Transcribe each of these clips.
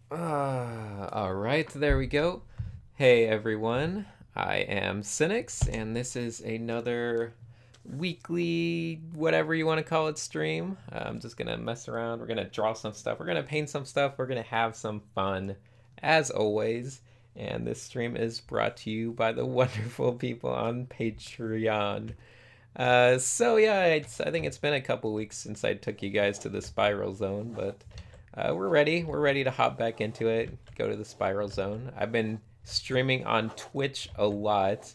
All right, there we go. Hey everyone, I am Cynics, and this is another weekly, whatever you want to call it, stream. I'm just gonna mess around. We're gonna draw some stuff. We're gonna paint some stuff. We're gonna have some fun, as always. And this stream is brought to you by the wonderful people on Patreon. So yeah, I think it's been a couple weeks since I took you guys to the Spiral Zone, but we're ready. We're ready to hop back into it. Go to the Spiral Zone. I've been streaming on Twitch a lot,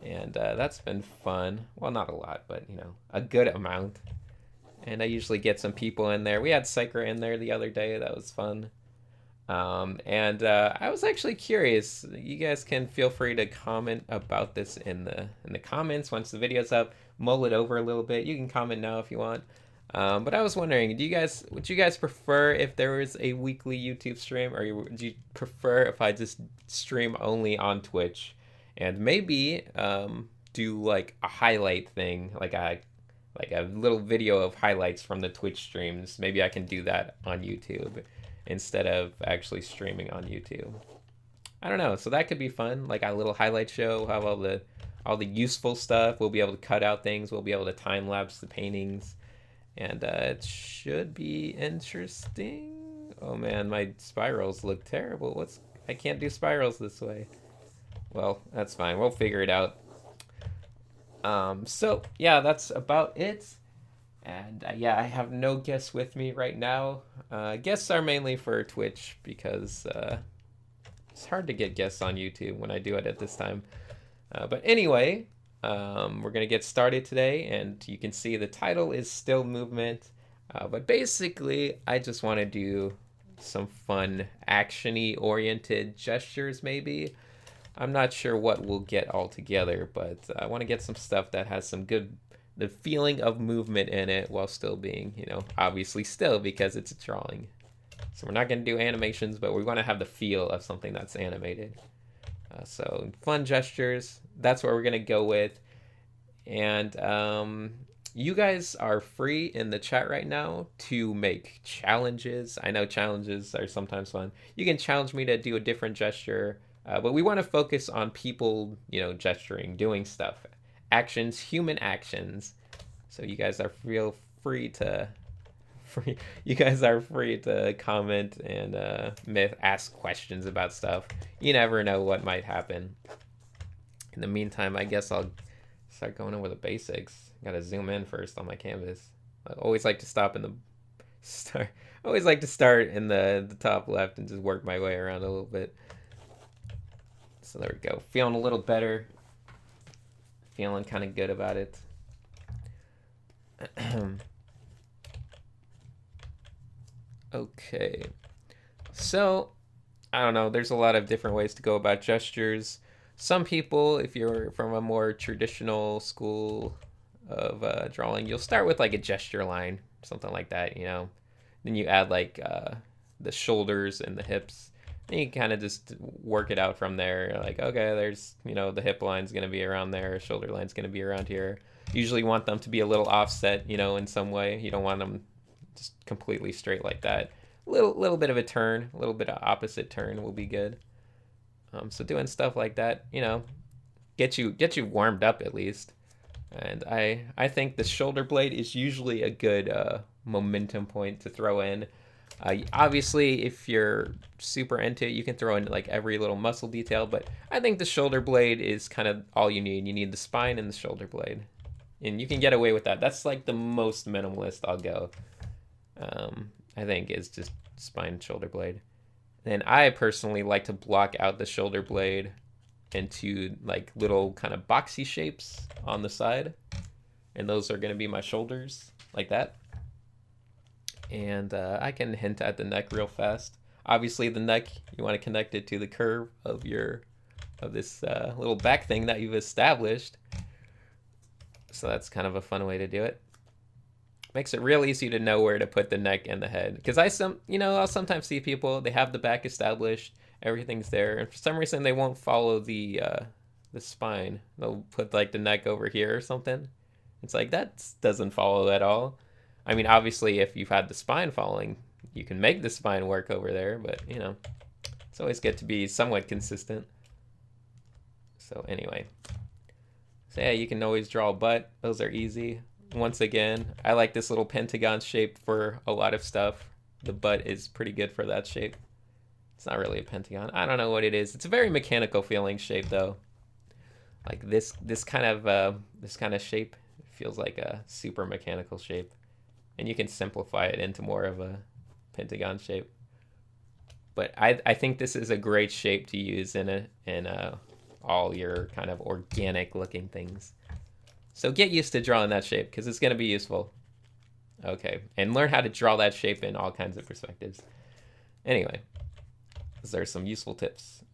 and that's been fun. Well, not a lot, but a good amount. And I usually get some people in there. We had Psyker in there the other day. That was fun. And I was actually curious. You guys can feel free to comment about this in the comments once the video's up. Mull it over a little bit. You can comment now if you want. But I was wondering, would you guys prefer if there was a weekly YouTube stream, or would you prefer if I just stream only on Twitch, and maybe do like a highlight thing, like a little video of highlights from the Twitch streams. Maybe I can do that on YouTube instead of actually streaming on YouTube. I don't know. So that could be fun, like a little highlight show. We'll have all the useful stuff. We'll be able to cut out things. We'll be able to time lapse the paintings, and it should be interesting. Oh man, my spirals look terrible. I can't do spirals this way. Well, that's fine. We'll figure it out. So yeah, that's about it. And yeah, I have no guests with me right now. Guests are mainly for Twitch because it's hard to get guests on YouTube when I do it at this time. But anyway, we're going to get started today, and you can see the title is Still Movement. But basically, I just want to do some fun, action-y oriented gestures, maybe. I'm not sure what we'll get all together, but I want to get some stuff that has the feeling of movement in it while still being, obviously still because it's a drawing. So we're not going to do animations, but we want to have the feel of something that's animated. So fun gestures, that's what we're going to go with. And you guys are free in the chat right now to make challenges. I know challenges are sometimes fun. You can challenge me to do a different gesture, but we want to focus on people, gesturing, doing stuff, actions, human actions. So you guys are feel free to you guys are free to comment and ask questions about stuff. You never know what might happen. In the meantime, I guess I'll start going over the basics. Gotta zoom in first on my canvas. I always like to stop in the start. I always like to start in the top left and just work my way around a little bit. So there we go. Feeling a little better. Feeling kind of good about it. Okay. So, I don't know. There's a lot of different ways to go about gestures. Some people, if you're from a more traditional school of drawing, you'll start with like a gesture line, something like that, Then you add like the shoulders and the hips. And you kind of just work it out from there. Like, okay, there's, the hip line's going to be around there, shoulder line's going to be around here. Usually want them to be a little offset, in some way. You don't want them just completely straight like that. Little bit of a turn, a little bit of opposite turn will be good. So doing stuff like that, get you warmed up at least. And I think the shoulder blade is usually a good momentum point to throw in. Obviously, if you're super into it, you can throw in like every little muscle detail, but I think the shoulder blade is kind of all you need. You need the spine and the shoulder blade, and you can get away with that. That's like the most minimalist I'll go. I think is just spine and shoulder blade. And I personally like to block out the shoulder blade into like little kind of boxy shapes on the side, and those are going to be my shoulders, like that. And I can hint at the neck real fast. Obviously, the neck, you want to connect it to the curve of this little back thing that you've established. So that's kind of a fun way to do it. Makes it real easy to know where to put the neck and the head. Because I'll sometimes see people, they have the back established, everything's there, and for some reason they won't follow the spine. They'll put like the neck over here or something. It's like that doesn't follow at all. I mean, obviously, if you've had the spine following, You can make the spine work over there, but you know, it's always good to be somewhat consistent. So anyway, so yeah, you can always draw a butt. Those are easy. Once again, I like this little pentagon shape for a lot of stuff. The butt is pretty good for that shape. It's not really a pentagon. I don't know what it is. It's a very mechanical feeling shape though. Like this kind of shape feels like a super mechanical shape, and you can simplify it into more of a pentagon shape. But I think this is a great shape to use in all your kind of organic looking things. So get used to drawing that shape because it's going to be useful. Okay, and learn how to draw that shape in all kinds of perspectives. Anyway, those are some useful tips.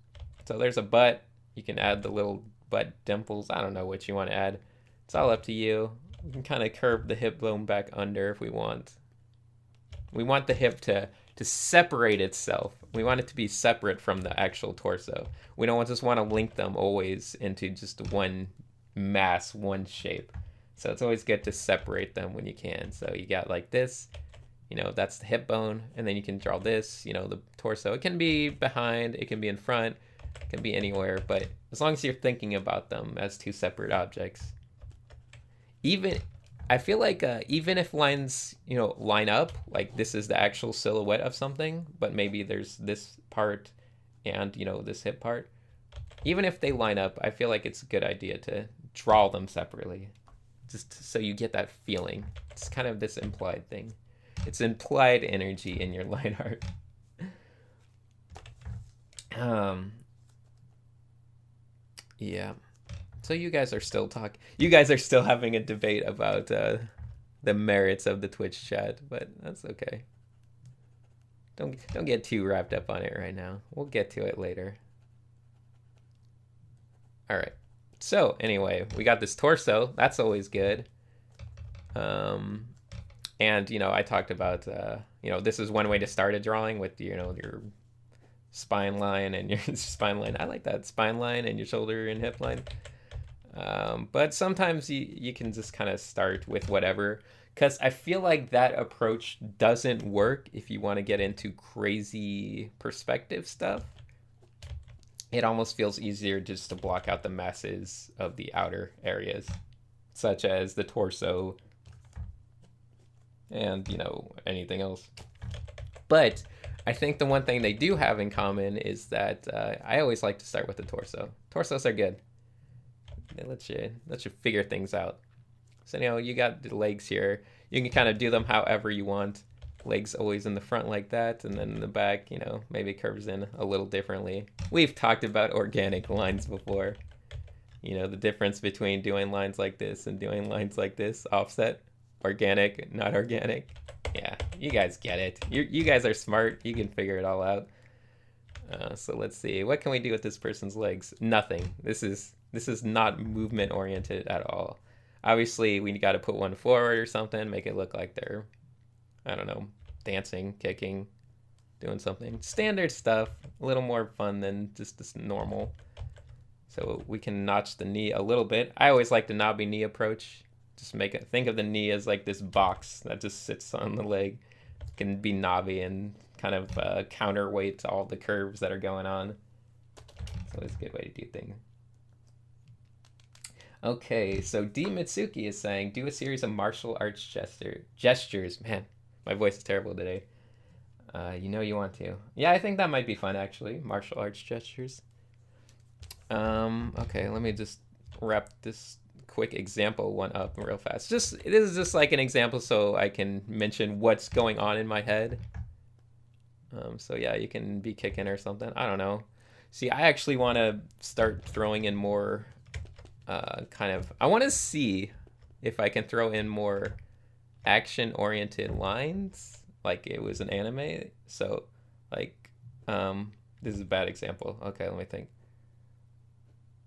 So there's a butt. You can add the little butt dimples. I don't know what you want to add. It's all up to you. We can kind of curve the hip bone back under if we want. We want the hip to separate itself. We want it to be separate from the actual torso. We don't just want to link them always into just one mass, one shape. So it's always good to separate them when you can. So you got like this, you know, that's the hip bone, and then you can draw this, you know, the torso. It can be behind, it can be in front, it can be anywhere, but as long as you're thinking about them as two separate objects. Even, I feel like even if lines, you know, line up, like this is the actual silhouette of something, but maybe there's this part and, you know, this hip part. Even if they line up, I feel like it's a good idea to draw them separately, just so you get that feeling. It's kind of this implied thing. It's implied energy in your line art. Yeah. So you guys are still talking. You guys are still having a debate about the merits of the Twitch chat, but that's okay. Don't get too wrapped up on it right now. We'll get to it later. All right. So anyway, we got this torso. That's always good. And you know, I talked about you know, this is one way to start a drawing with, you know, your spine line and your spine line. I like that spine line and your shoulder and hip line. But sometimes you can just kind of start with whatever, because I feel like that approach doesn't work if you want to get into crazy perspective stuff. It almost feels easier just to block out the masses of the outer areas, such as the torso and, you know, anything else. But I think the one thing they do have in common is that I always like to start with the torso. Torsos are good. They let you figure things out. So, you know, you got the legs here. You can kind of do them however you want. Legs always in the front like that, and then in the back, you know, maybe curves in a little differently. We've talked about organic lines before. You know, the difference between doing lines like this and doing lines like this, offset, organic, not organic. Yeah, you guys get it. You guys are smart. You can figure it all out. So let's see. What can we do with this person's legs? Nothing. This is not movement oriented at all. Obviously, we got to put one forward or something, make it look like they're, I don't know, dancing, kicking, doing something. Standard stuff, a little more fun than just this normal. So we can notch the knee a little bit. I always like the knobby knee approach. Just think of the knee as like this box that just sits on the leg. It can be knobby and kind of counterweight to all the curves that are going on. So it's a good way to do things. Okay, so D. Mitsuki is saying, do a series of martial arts gestures. Man, my voice is terrible today. You know you want to. Yeah, I think that might be fun, actually. Martial arts gestures. Okay, let me just wrap this quick example one up real fast. This is just like an example so I can mention what's going on in my head. So yeah, you can be kicking or something. I don't know. See, I actually want to start throwing in more I want to see if I can throw in more action-oriented lines, like it was an anime. So, like, this is a bad example. Okay, let me think.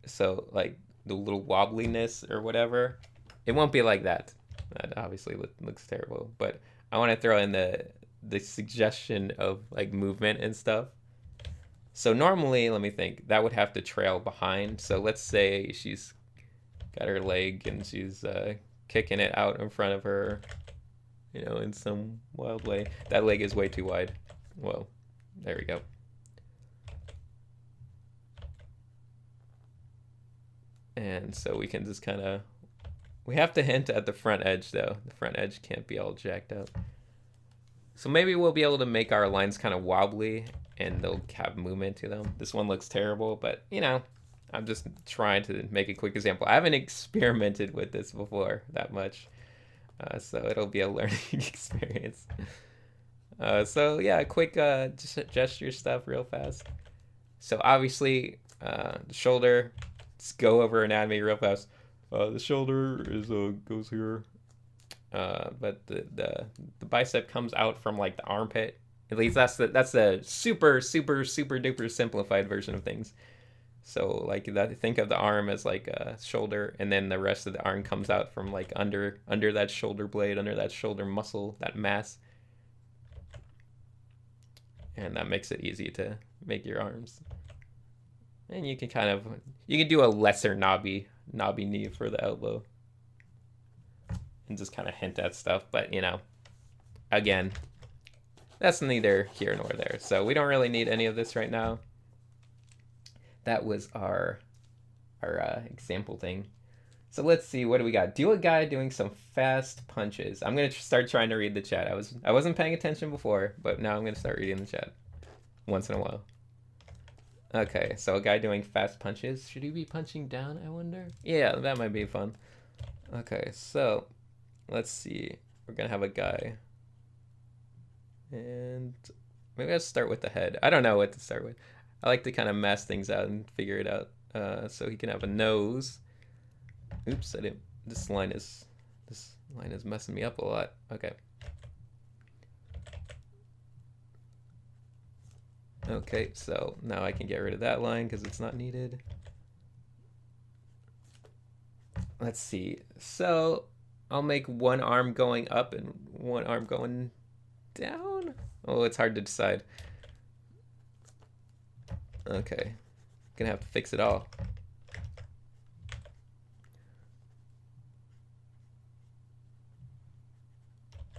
So, like, the little wobbliness or whatever, it won't be like that. That obviously looks terrible. But I want to throw in the suggestion of, like, movement and stuff. So normally, let me think, that would have to trail behind. So let's say she's got her leg and she's kicking it out in front of her. you know, in some wild way. That leg is way too wide. Well, there we go. And so we can just kind of, we have to hint at the front edge though. The front edge can't be all jacked up. So maybe we'll be able to make our lines kind of wobbly and they'll have movement to them. This one looks terrible, but you know, I'm just trying to make a quick example. I haven't experimented with this before that much. So it'll be a learning experience. So yeah, quick gesture stuff real fast. So obviously, the shoulder, let's go over anatomy real fast. The shoulder is goes here. But the bicep comes out from like the armpit. At least that's the super duper simplified version of things. So like that, think of the arm as like a shoulder, and then the rest of the arm comes out from like under that shoulder blade, under that shoulder muscle, that mass, and that makes it easy to make your arms. And you can do a lesser knobby knee for the elbow, and just kind of hint at stuff. But you know, again, that's neither here nor there. So we don't really need any of this right now. That was our example thing. So let's see, what do we got? Do a guy doing some fast punches. I'm gonna start trying to read the chat. I wasn't paying attention before, but now I'm gonna start reading the chat once in a while. Okay, so a guy doing fast punches. Should he be punching down, I wonder? Yeah, that might be fun. Okay, so let's see. We're gonna have a guy. And maybe I'll start with the head. I don't know what to start with. I like to kind of mask things out and figure it out. So he can have a nose. Oops, I didn't. This line is messing me up a lot. Okay. Okay, so now I can get rid of that line because it's not needed. Let's see. So I'll make one arm going up and one arm going down. Oh, it's hard to decide. Okay, gonna have to fix it all.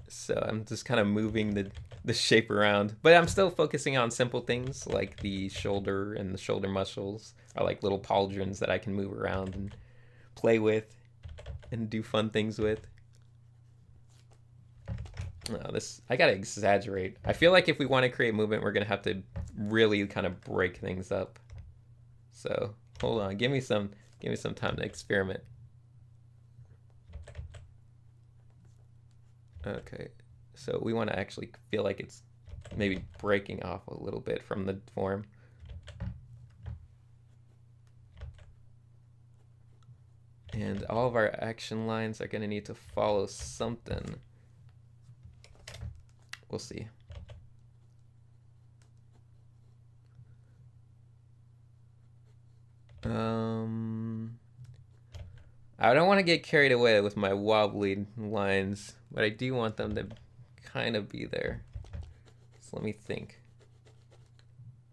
So I'm just kind of moving the shape around, but I'm still focusing on simple things like the shoulder, and the shoulder muscles are like little pauldrons that I can move around and play with and do fun things with. I gotta exaggerate. I feel like if we want to create movement, we're gonna have to really kind of break things up. So hold on, give me some time to experiment. Okay, so we want to actually feel like it's maybe breaking off a little bit from the form. And all of our action lines are gonna need to follow something. We'll see. I don't want to get carried away with my wobbly lines, but I do want them to kind of be there. So let me think.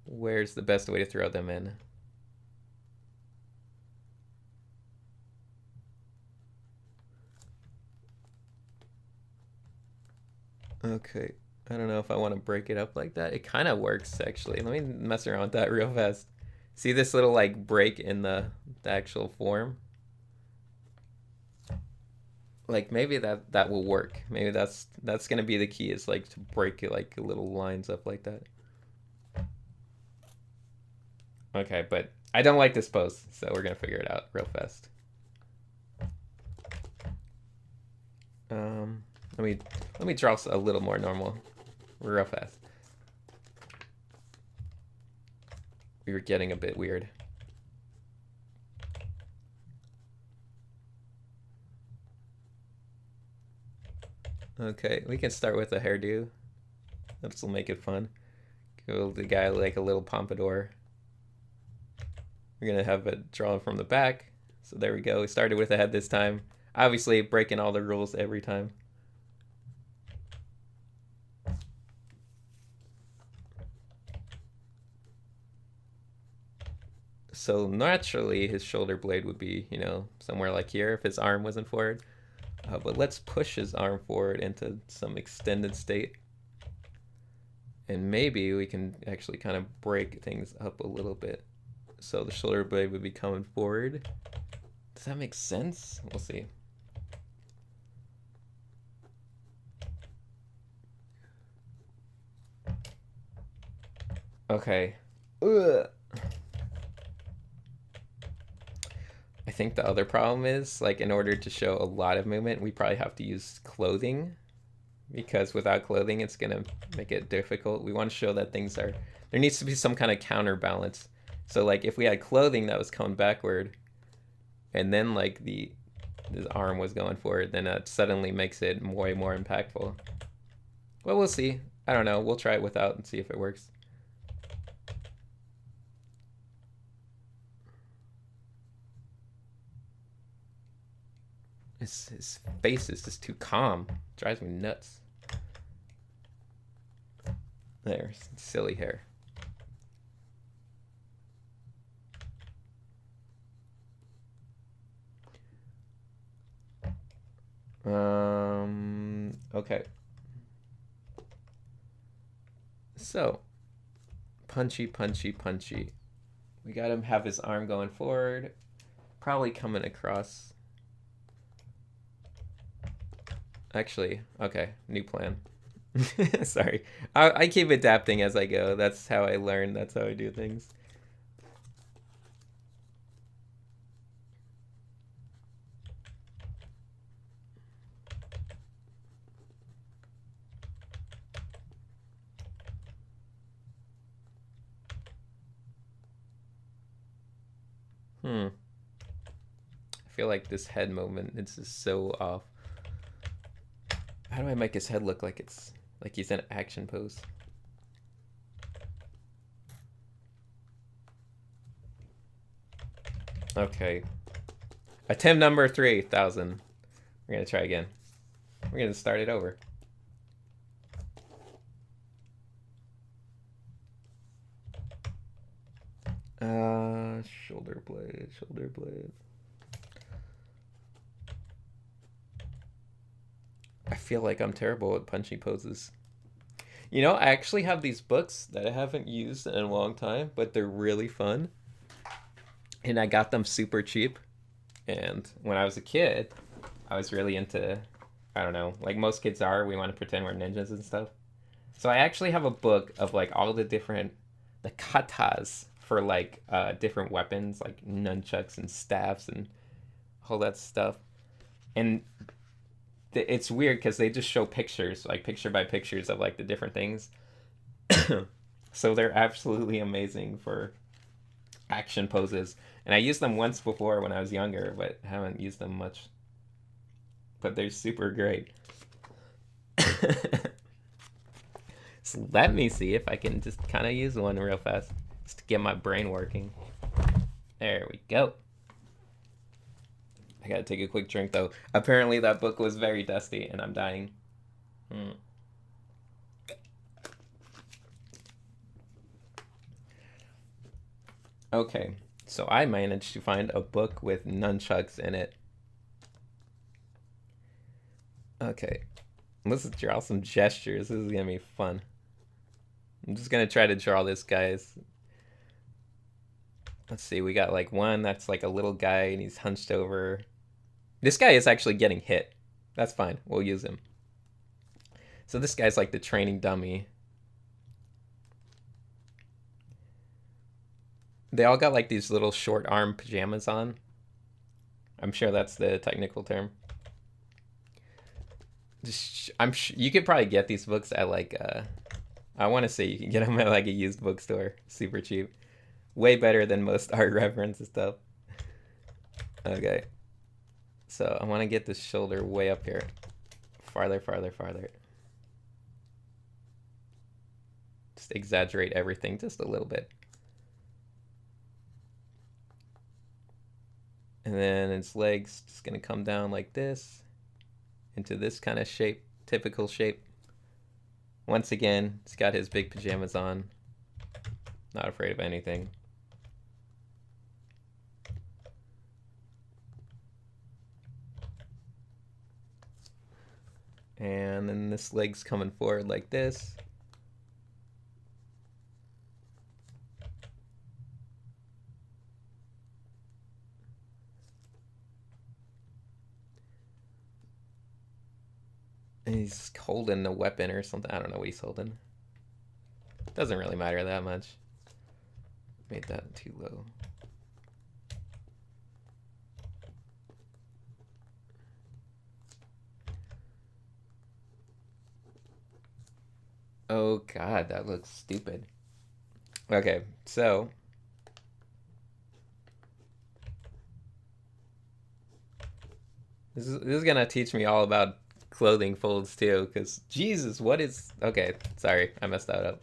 Where's the best way to throw them in? Okay, I don't know if I want to break it up like that. It kind of works, actually. Let me mess around with that real fast. See this little like break in the actual form? Like maybe that will work. Maybe that's gonna be the key, is like to break it like little lines up like that. Okay, but I don't like this pose, so we're gonna figure it out real fast. Let me draw a little more normal, real fast. We were getting a bit weird. Okay, we can start with a hairdo. This will make it fun. Give the guy like a little pompadour. We're gonna have it drawn from the back. So there we go. We started with a head this time. Obviously breaking all the rules every time. So naturally his shoulder blade would be, you know, somewhere like here if his arm wasn't forward. But let's push his arm forward into some extended state. And maybe we can actually kind of break things up a little bit. So the shoulder blade would be coming forward. Does that make sense? We'll see. Okay. Ugh. I think the other problem is, like, in order to show a lot of movement, we probably have to use clothing, because without clothing, it's gonna make it difficult. We want to show that things are, there needs to be some kind of counterbalance. So like if we had clothing that was coming backward, and then like this arm was going forward, then that suddenly makes it way more impactful. Well, we'll see. I don't know. We'll try it without and see if it works. His face is just too calm. Drives me nuts. There, silly hair. Okay. So, punchy, punchy, punchy. We got him have his arm going forward, probably coming across. Actually, okay, new plan. Sorry. I keep adapting as I go. That's how I learn. That's how I do things. I feel like this head movement, it's just so off. How do I make his head look like it's like he's in action pose? Okay. Attempt number 3,000. We're gonna try again. We're gonna start it over. Shoulder blade, shoulder blade. I feel like I'm terrible at punchy poses. You know, I actually have these books that I haven't used in a long time, but they're really fun. And I got them super cheap. And when I was a kid, I was really into, I don't know, like most kids are, we want to pretend we're ninjas and stuff. So I actually have a book of like all the different, the katas for like different weapons, like nunchucks and staffs and all that stuff. And it's weird because they just show pictures, like picture by pictures of like the different things. So they're absolutely amazing for action poses. And I used them once before when I was younger, but haven't used them much. But they're super great. So let me see if I can just kind of use one real fast, just to get my brain working. There we go. I gotta take a quick drink though. Apparently that book was very dusty and I'm dying. Okay, so I managed to find a book with nunchucks in it. Okay, let's draw some gestures. This is gonna be fun. I'm just gonna try to draw this, guys. Let's see, we got like one that's like a little guy and he's hunched over. This guy is actually getting hit. That's fine, we'll use him. So this guy's like the training dummy. They all got like these little short arm pajamas on. I'm sure that's the technical term. You could probably get these books at like I want to say you can get them at like a used bookstore, super cheap, way better than most art reference and stuff. Okay, so I want to get this shoulder way up here, farther, farther, farther. Just exaggerate everything just a little bit. And then its legs just gonna come down like this into this kind of shape, typical shape. Once again, he's got his big pajamas on, not afraid of anything. And then this leg's coming forward like this. And he's holding a weapon or something. I don't know what he's holding. Doesn't really matter that much. Made that too low. Oh god, that looks stupid. Okay, so this is gonna teach me all about clothing folds too, because Jesus, what is... Okay, sorry, I messed that up.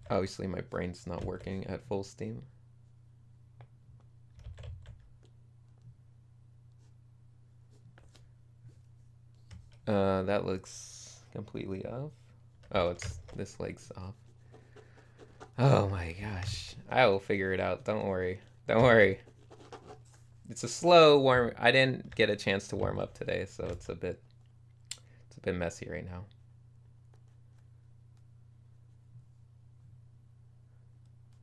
Obviously my brain's not working at full steam. That looks completely off. Oh, it's this leg's off. Oh my gosh. I will figure it out. Don't worry. Don't worry. It's a slow warm. I didn't get a chance to warm up today, so it's a bit messy right now.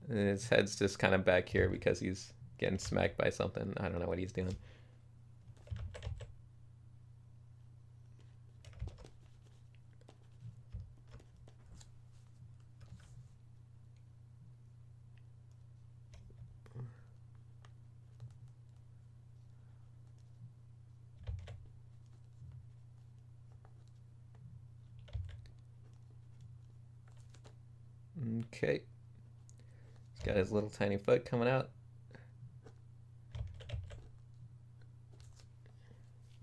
And his head's just kind of back here because he's getting smacked by something. I don't know what he's doing. Okay. He's got his little tiny foot coming out.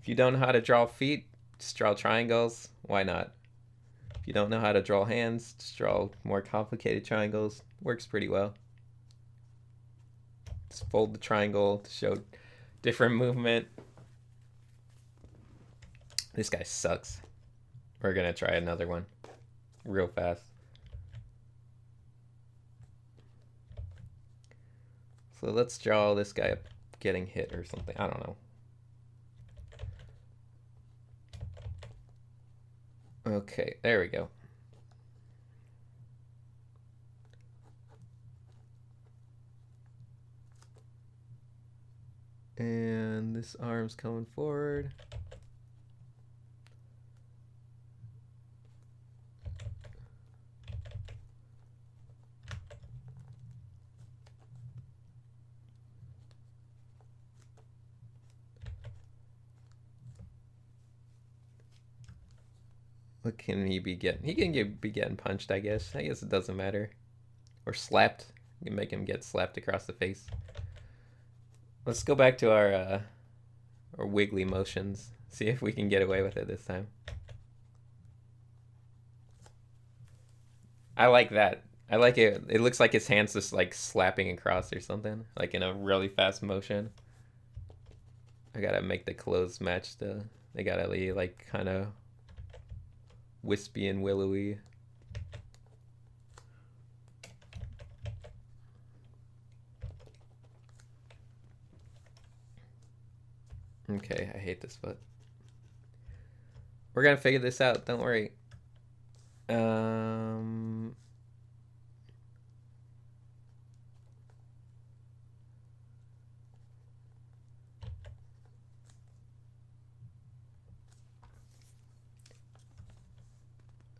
If you don't know how to draw feet, just draw triangles. Why not? If you don't know how to draw hands, just draw more complicated triangles. Works pretty well. Just fold the triangle to show different movement. This guy sucks. We're gonna try another one real fast. So let's draw this guy up getting hit or something. I don't know. Okay, there we go. And this arm's coming forward. What can he be getting? He can be getting punched, I guess. I guess it doesn't matter. Or slapped. You can make him get slapped across the face. Let's go back to our wiggly motions. See if we can get away with it this time. I like that. I like it. It looks like his hand's just like slapping across or something, like in a really fast motion. I gotta make the clothes match the. They gotta be like kind of wispy and willowy. Okay, I hate this foot. We're gonna figure this out. Don't worry.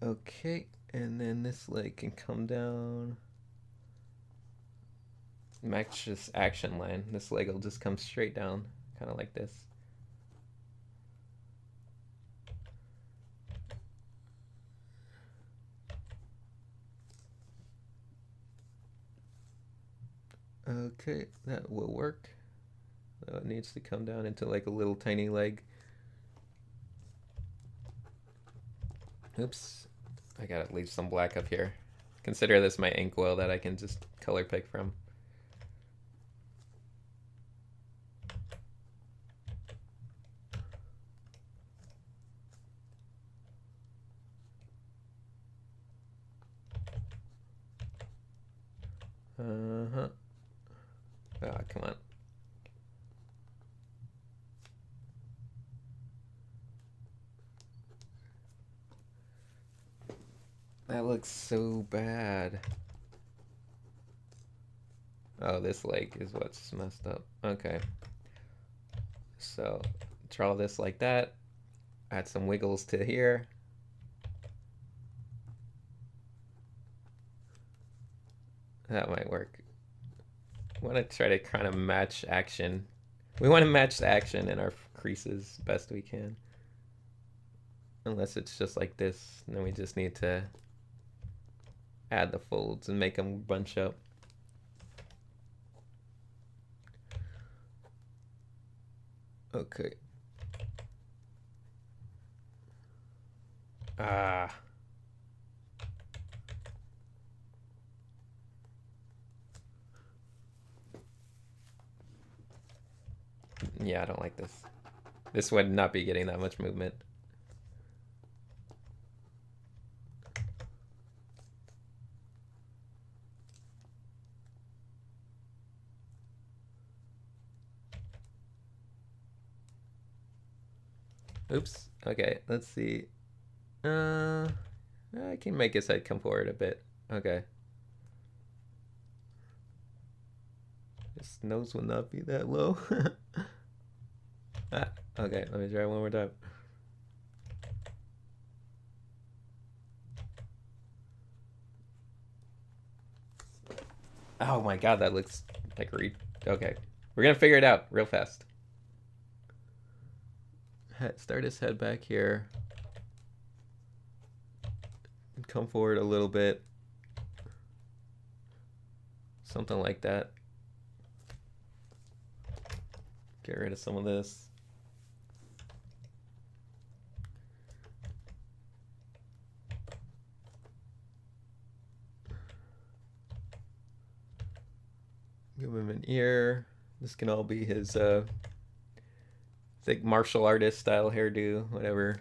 Okay, and then this leg can come down. Match this action line. This leg will just come straight down, kind of like this. Okay, that will work. It needs to come down into like a little tiny leg. Oops, I gotta leave some black up here. Consider this my inkwell that I can just color pick from. Uh-huh. Ah, come on. That looks so bad. Oh, this leg is what's messed up. Okay. So, draw this like that. Add some wiggles to here. That might work. I want to try to kind of match action. We want to match the action in our creases best we can. Unless it's just like this, then we just need to add the folds and make them bunch up. Okay. Ah. Yeah, I don't like this. This would not be getting that much movement. Oops. Okay, let's see. I can make his head come forward a bit. Okay. His nose will not be that low. Okay, let me try one more time. Oh my god, that looks like okay. We're gonna figure it out real fast. Start his head back here. Come forward a little bit. Something like that. Get rid of some of this. Give him an ear. This can all be his like martial artist style hairdo, whatever.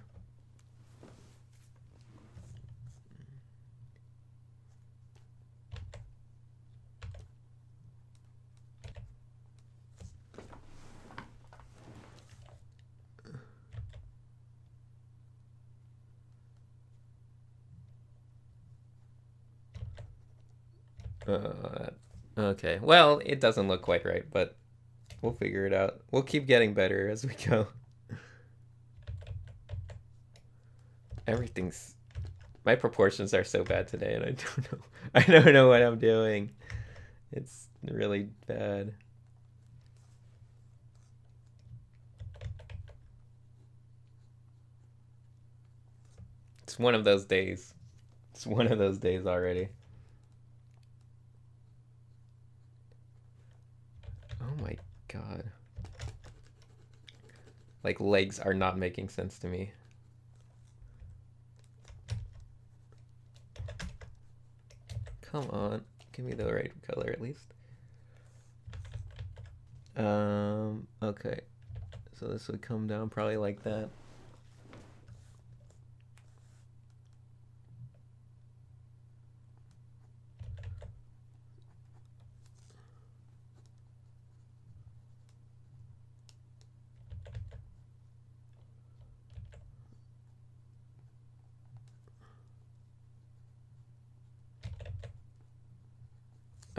Okay, well, it doesn't look quite right, but we'll figure it out. We'll keep getting better as we go. Everything's... My proportions are so bad today, and I don't know what I'm doing. It's really bad. It's one of those days. It's one of those days already. Oh my god. Like, legs are not making sense to me. Come on. Give me the right color at least. Okay. So this would come down probably like that.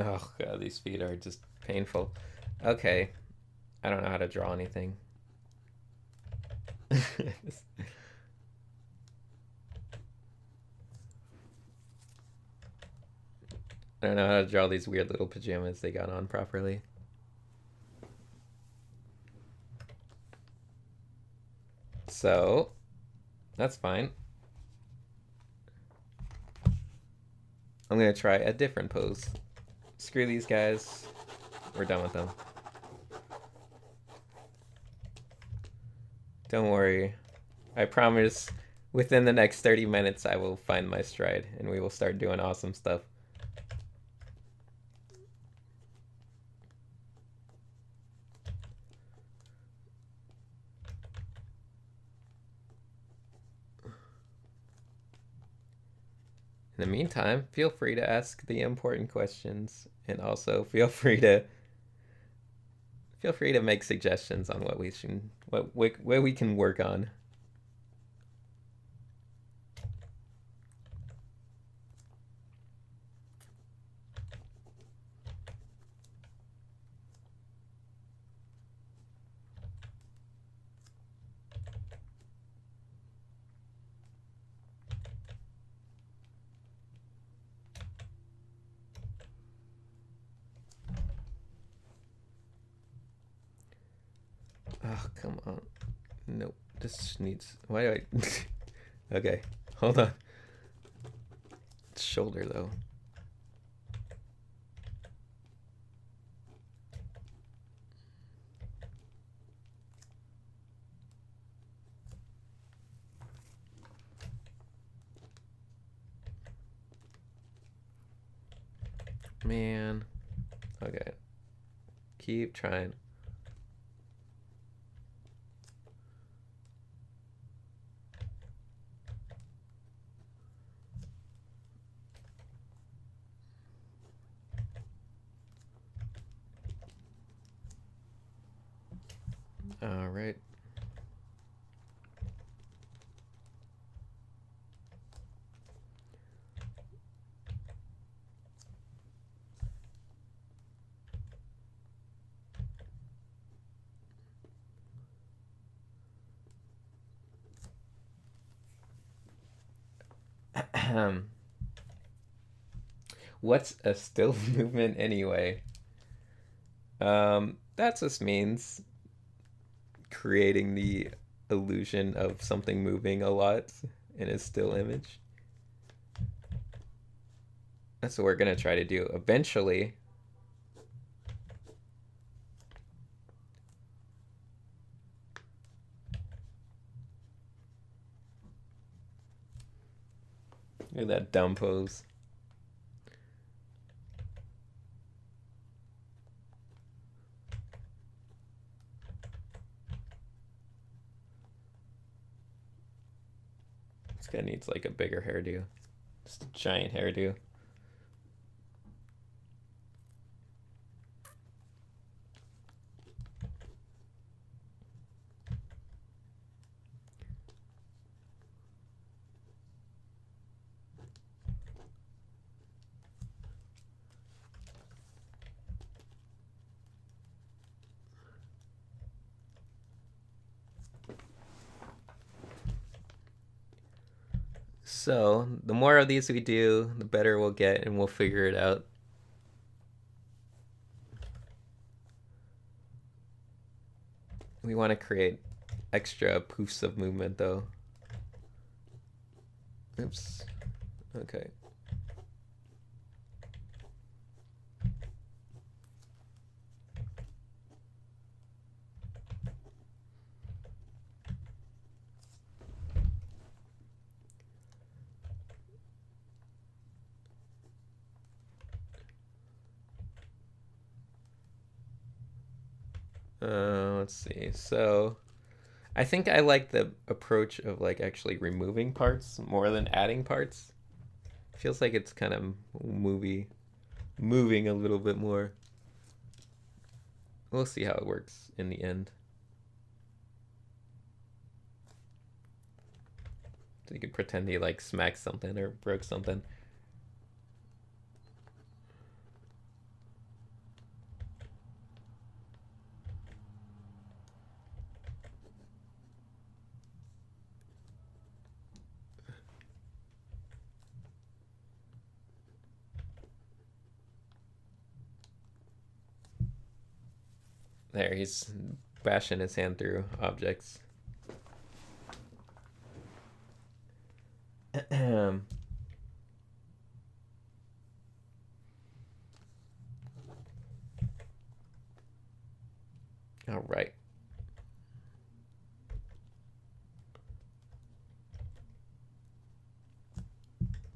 Oh god, these feet are just painful. Okay. I don't know how to draw anything. I don't know how to draw these weird little pajamas they got on properly. So, that's fine. I'm gonna try a different pose. Screw these guys. We're done with them. Don't worry. I promise within the next 30 minutes I will find my stride and we will start doing awesome stuff. In the meantime, feel free to ask the important questions, and also feel free to make suggestions on what we can work on. Oh, come on. Nope. This needs. Why do I. Okay. Hold on. It's shoulder, though. Man. Okay. Keep trying. All right. What's a still movement anyway? That just means creating the illusion of something moving a lot in a still image. That's what we're gonna try to do eventually. Look at that dumb pose. This guy needs like a bigger hairdo. Just a giant hairdo. So, the more of these we do, the better we'll get, and we'll figure it out. We want to create extra poofs of movement, though. Oops. Okay. Let's see. So, I think I like the approach of like actually removing parts more than adding parts. Feels like it's kind of moving a little bit more. We'll see how it works in the end. So you could pretend he like smacked something or broke something. There, he's bashing his hand through objects. All right.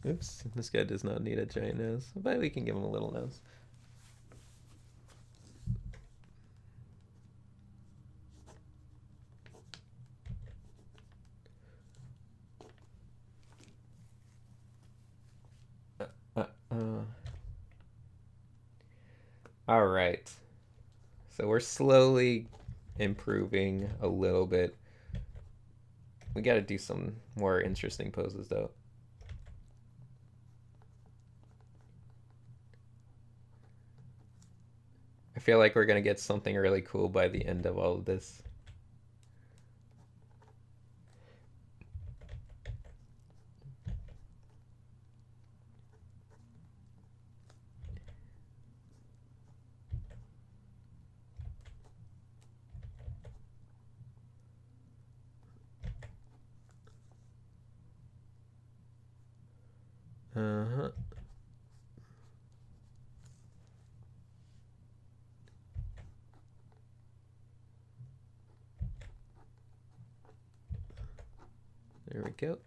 Oops, this guy does not need a giant nose, but we can give him a little nose. All right. So we're slowly improving a little bit. We got to do some more interesting poses, though. I feel like we're going to get something really cool by the end of all of this. Uh-huh. There we go.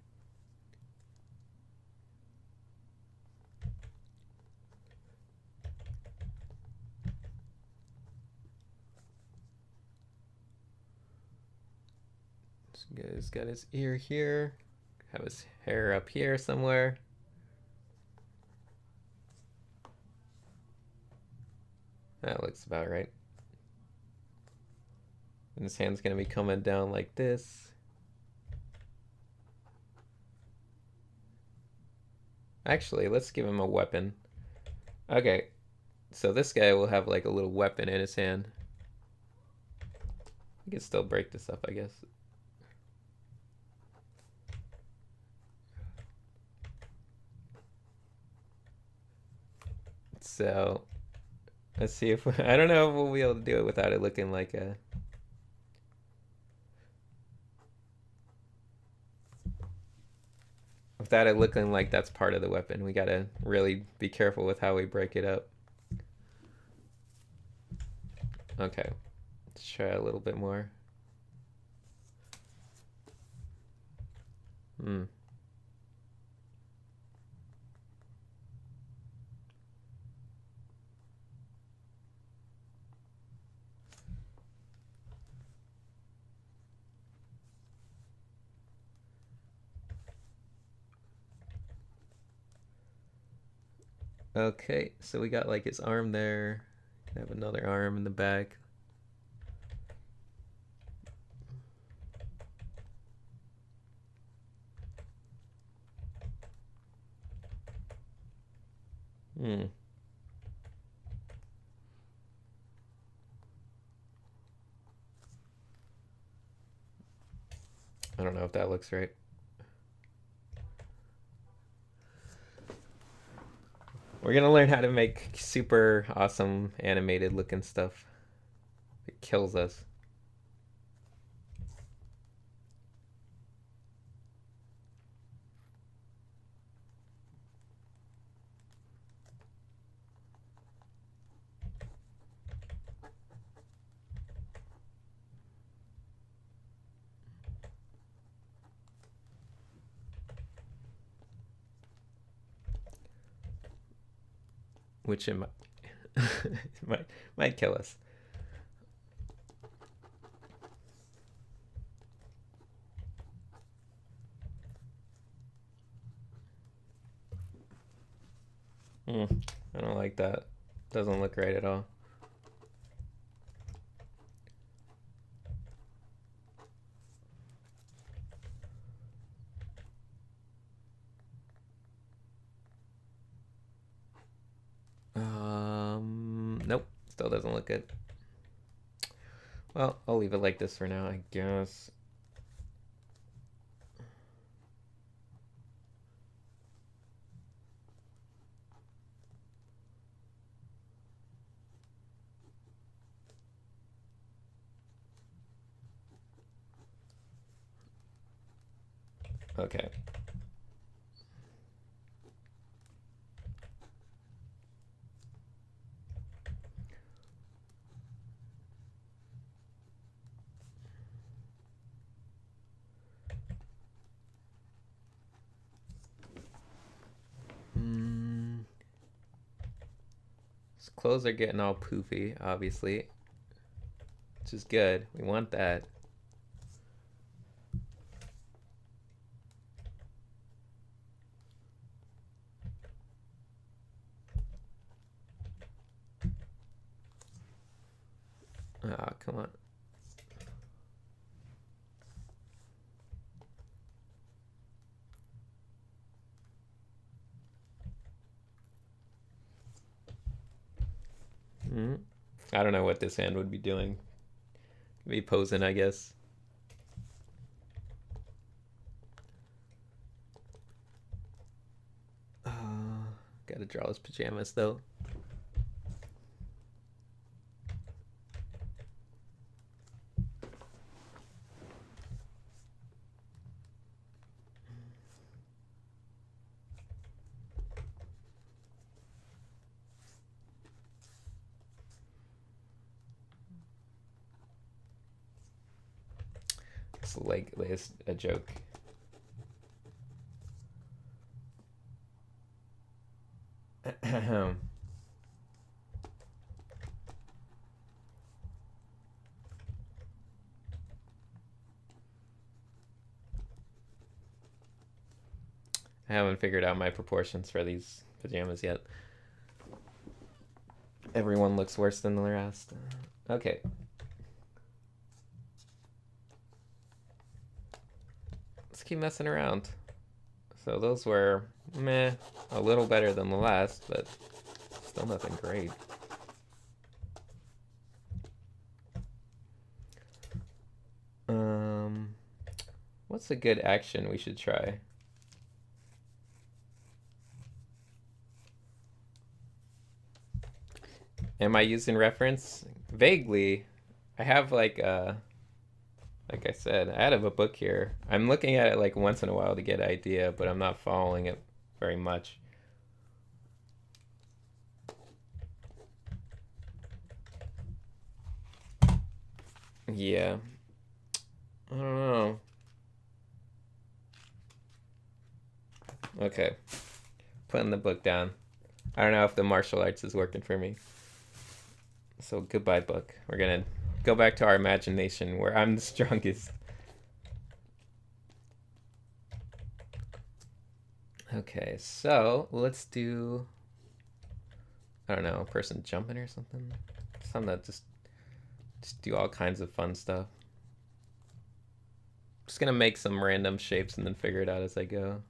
This guy's got his ear here. Have his hair up here somewhere. That looks about right. And his hand's gonna be coming down like this. Actually, let's give him a weapon. Okay, so this guy will have like a little weapon in his hand. He can still break this up, I guess. So, let's see if I don't know if we'll be able to do it without it looking like a. Without it looking like that's part of the weapon. We gotta really be careful with how we break it up. Okay, let's try a little bit more. Okay, so we got like his arm there. Can have another arm in the back. I don't know if that looks right. We're gonna learn how to make super awesome animated looking stuff. It kills us. Which it might kill us. I don't like that. Doesn't look right at all. Nope. Still doesn't look good. Well, I'll leave it like this for now, I guess. Okay. His clothes are getting all poofy, obviously, which is good. We want that. Ah, come on. I don't know what this hand would be doing. Be posing, I guess. Gotta draw his pajamas though. just like a joke. I haven't figured out my proportions for these pajamas yet. Everyone looks worse than the rest. Okay. Let's keep messing around. So those were meh, a little better than the last, but still nothing great. What's a good action we should try? Am I using reference? Vaguely. I have like I said, I have a book here. I'm looking at it like once in a while to get an idea, but I'm not following it very much. Yeah. I don't know. Okay. Putting the book down. I don't know if the martial arts is working for me. So goodbye, book. We're gonna go back to our imagination where I'm the strongest. Okay, so let's do, I don't know, a person jumping or something. Something that just do all kinds of fun stuff. Just gonna make some random shapes and then figure it out as I go.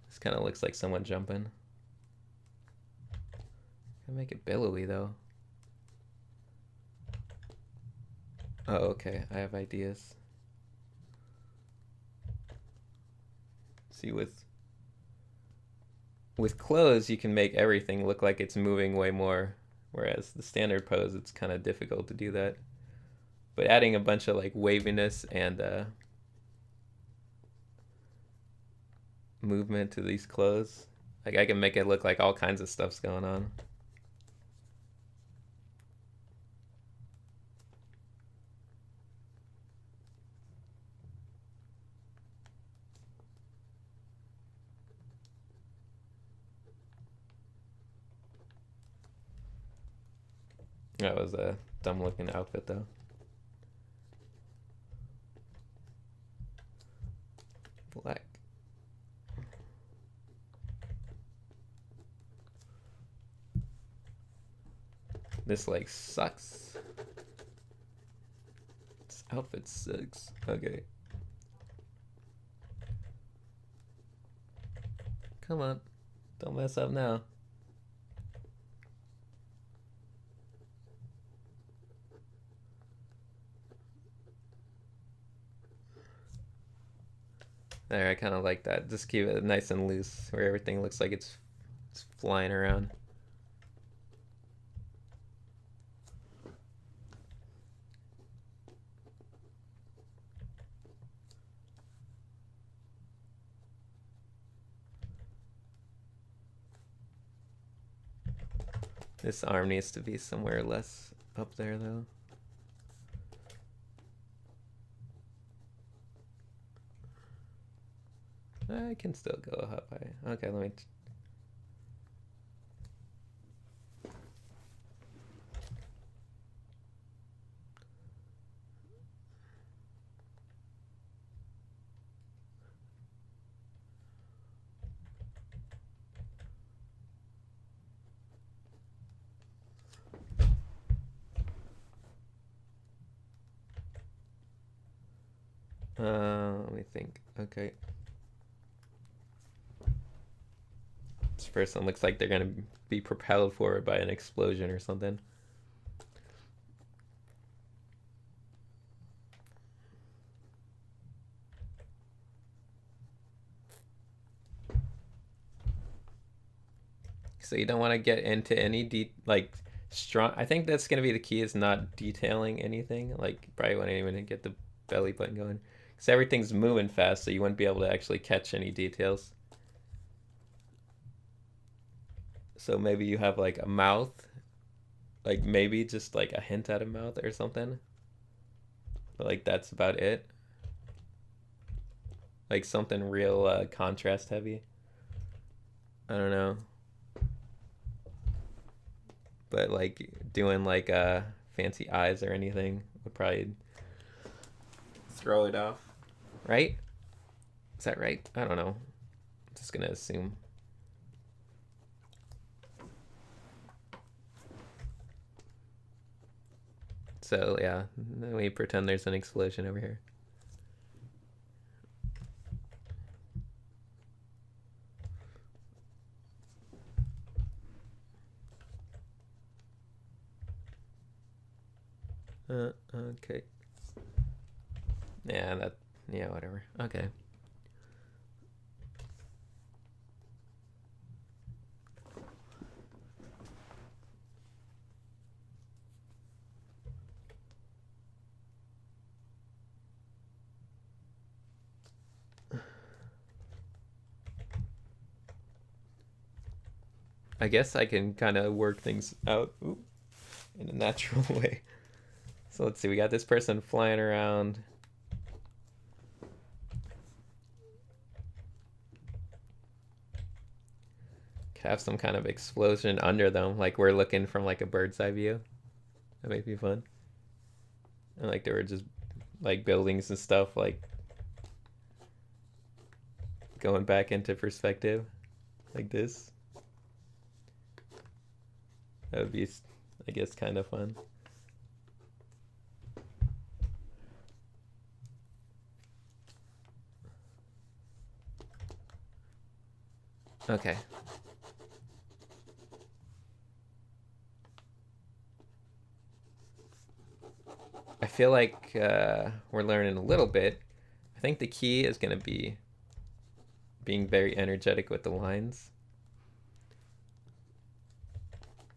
This kind of looks like someone jumping. Gonna make it billowy though. Oh, okay. I have ideas. See, with clothes, you can make everything look like it's moving way more, whereas the standard pose, it's kind of difficult to do that. But adding a bunch of like waviness and movement to these clothes, like I can make it look like all kinds of stuff's going on. That was a dumb looking outfit though. Black. This like sucks. This outfit sucks. Okay. Come on. Don't mess up now. There, I kind of like that. Just keep it nice and loose where everything looks like it's flying around. This arm needs to be somewhere less up there though. I can still go up high. Okay, let me. Let me think. Okay. This person looks like they're gonna be propelled forward by an explosion or something. So you don't want to get into any like strong. I think that's gonna be the key, is not detailing anything. Like probably won't even get the belly button going, because everything's moving fast, so you wouldn't be able to actually catch any details. So maybe you have like a mouth, like maybe just like a hint at a mouth or something. But like that's about it. Like something real contrast heavy. I don't know. But like doing like fancy eyes or anything would probably throw it off. Right? Is that right? I don't know. I'm just gonna assume. So yeah, we pretend there's an explosion over here. Okay. Yeah, whatever. Okay. I guess I can kind of work things out in a natural way. So let's see, we got this person flying around. Could have some kind of explosion under them, like we're looking from like a bird's eye view. That might be fun. And like there were just like buildings and stuff like going back into perspective like this. That would be, I guess, kind of fun. Okay. I feel like we're learning a little bit. I think the key is going to be being very energetic with the lines.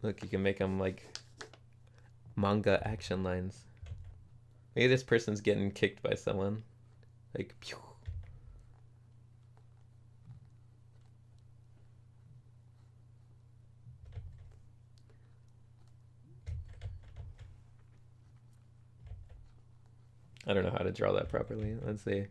Look, you can make them like manga action lines. Maybe this person's getting kicked by someone. Like, pew. I don't know how to draw that properly. Let's see.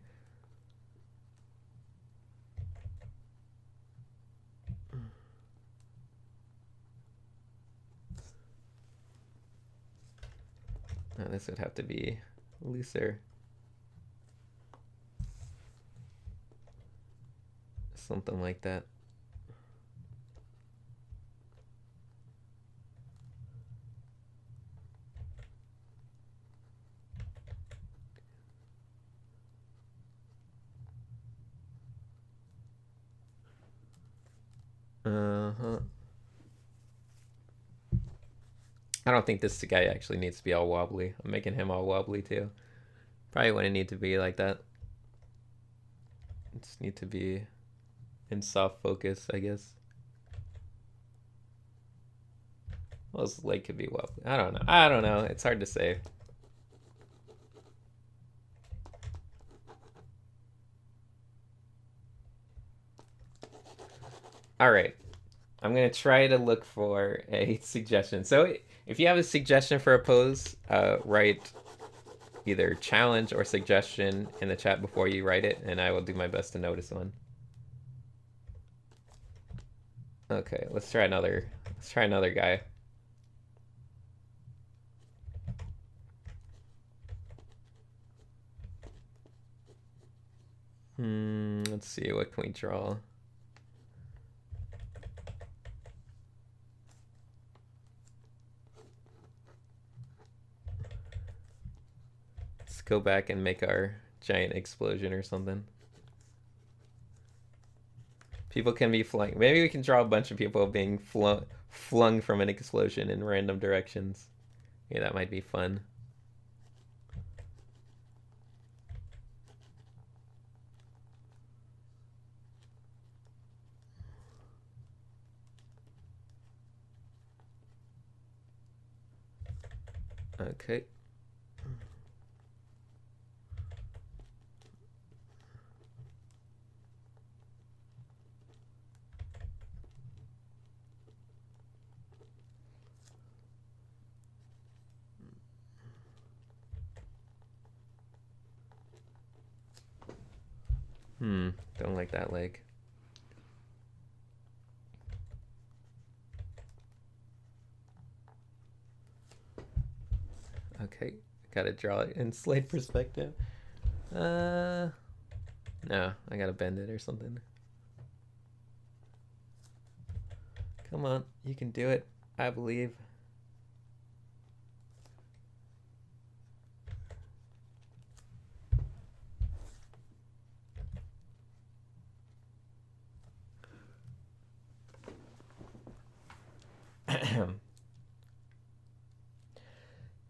Oh, this would have to be looser. Something like that. Uh-huh. I don't think this guy actually needs to be all wobbly. I'm making him all wobbly too. Probably wouldn't need to be like that. Just need to be in soft focus, I guess. Well, his leg could be wobbly. I don't know. It's hard to say. All right. I'm going to try to look for a suggestion. So if you have a suggestion for a pose, write either challenge or suggestion in the chat before you write it, and I will do my best to notice one. Okay, let's try another guy. Let's see, what can we draw? Let's go back and make our giant explosion or something. People can be flying. Maybe we can draw a bunch of people being flung from an explosion in random directions. Yeah, that might be fun. Okay. Don't like that leg. Okay, gotta draw it in slate perspective. No, I gotta bend it or something. Come on, you can do it. I believe.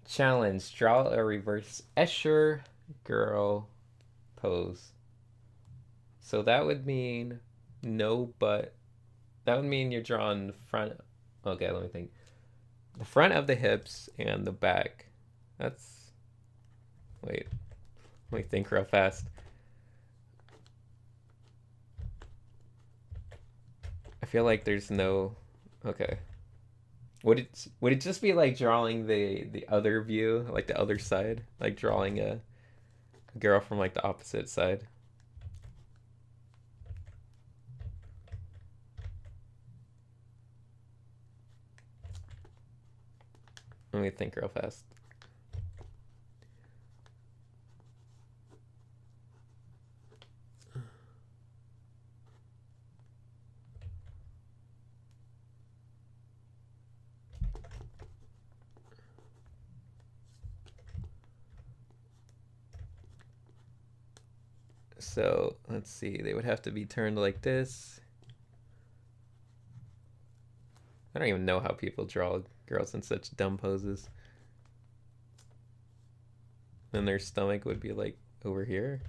Challenge: draw a reverse Escher girl pose. So that would mean no butt. That would mean you're drawing the front. Okay, let me think. The front of the hips and the back. That's. Wait. Let me think real fast. I feel like there's no. Okay. Would it just be like drawing the other view, like the other side, like drawing a girl from like the opposite side? Let me think real fast. So let's see, they would have to be turned like this. I don't even know how people draw girls in such dumb poses. Then their stomach would be like over here.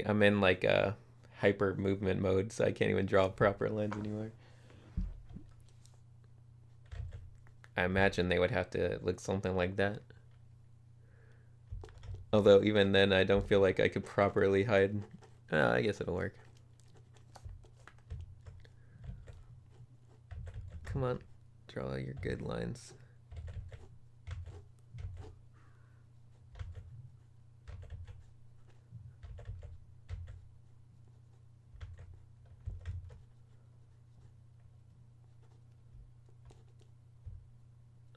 I'm in like a hyper movement mode, so I can't even draw a proper lens anymore. I imagine they would have to look something like that. Although even then, I don't feel like I could properly hide. I guess it'll work. Come on, draw your good lines.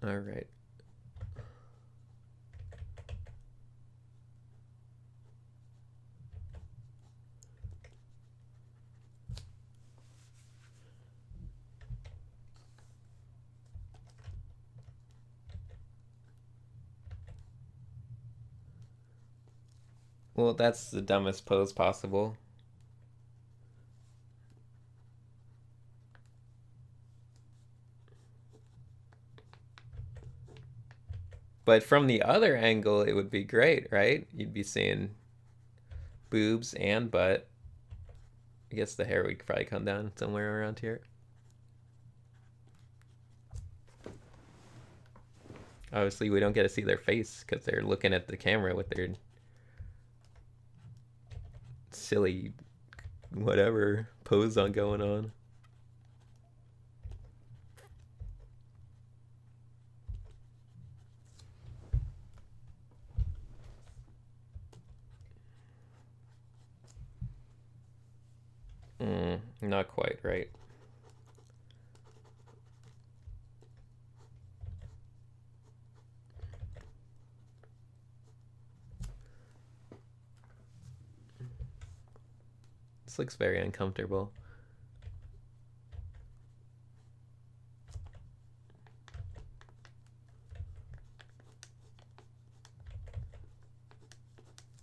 All right. Well, that's the dumbest pose possible. But from the other angle, it would be great, right? You'd be seeing boobs and butt. I guess the hair would probably come down somewhere around here. Obviously, we don't get to see their face because they're looking at the camera with their silly whatever pose on going on. Not quite right. This looks very uncomfortable.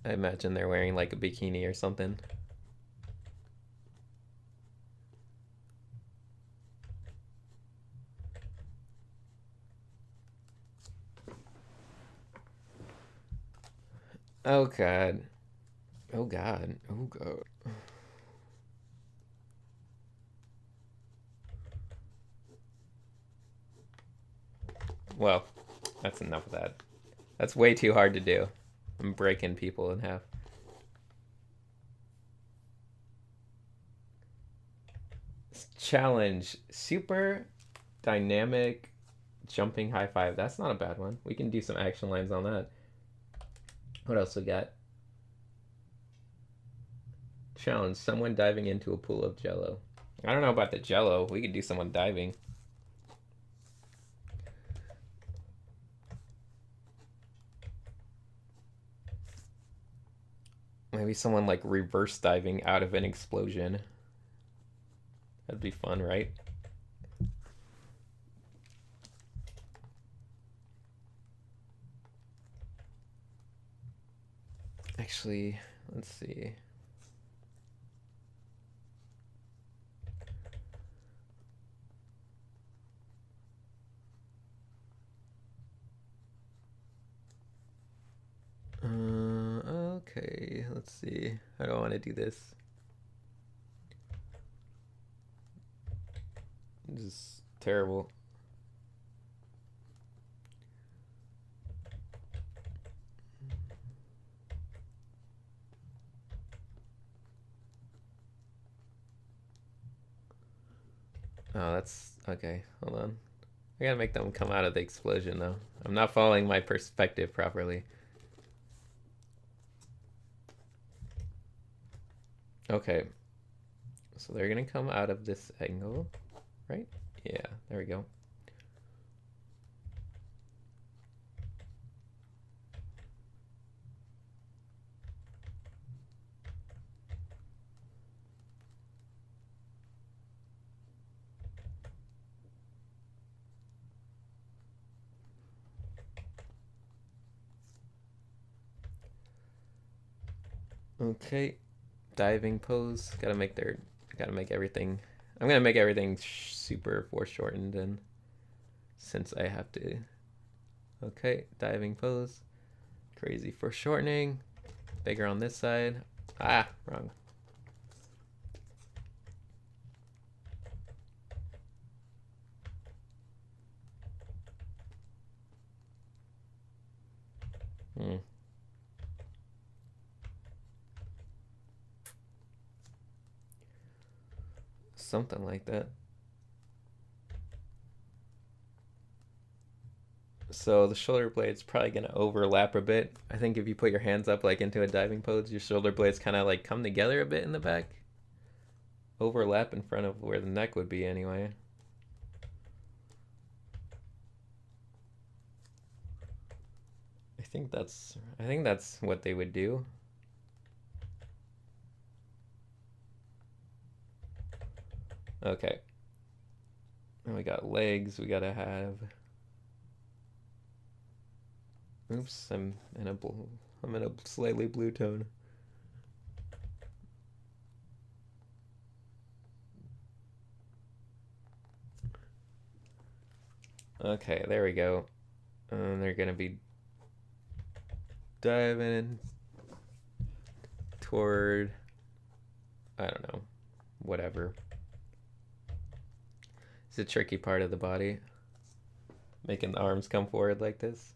I imagine they're wearing like a bikini or something. Oh god. Oh god. Oh god. Well, that's enough of that. That's way too hard to do. I'm breaking people in half. Challenge. Super dynamic jumping high five. That's not a bad one. We can do some action lines on that. What else we got? Challenge. Someone diving into a pool of jello. I don't know about the jello. We could do someone diving. Maybe someone like reverse diving out of an explosion. That'd be fun, right? Actually, let's see. Okay, let's see. I don't want to do this. This is terrible. Oh, that's okay. Hold on. I gotta make them come out of the explosion though. I'm not following my perspective properly. Okay. So they're gonna come out of this angle, right? Yeah, there we go. Okay, diving pose. Gotta make everything. I'm gonna make everything super foreshortened, and since I have to. Okay, diving pose. Crazy foreshortening. Bigger on this side. Ah, wrong. Something like that. So the shoulder blade's probably gonna overlap a bit. I think if you put your hands up like into a diving pose, your shoulder blades kind of like come together a bit in the back. Overlap in front of where the neck would be anyway. I think that's what they would do. Okay. And we got legs. We gotta have. Oops, I'm in a slightly blue tone. Okay, there we go. And they're gonna be diving toward, I don't know, whatever. It's a tricky part of the body. Making the arms come forward like this.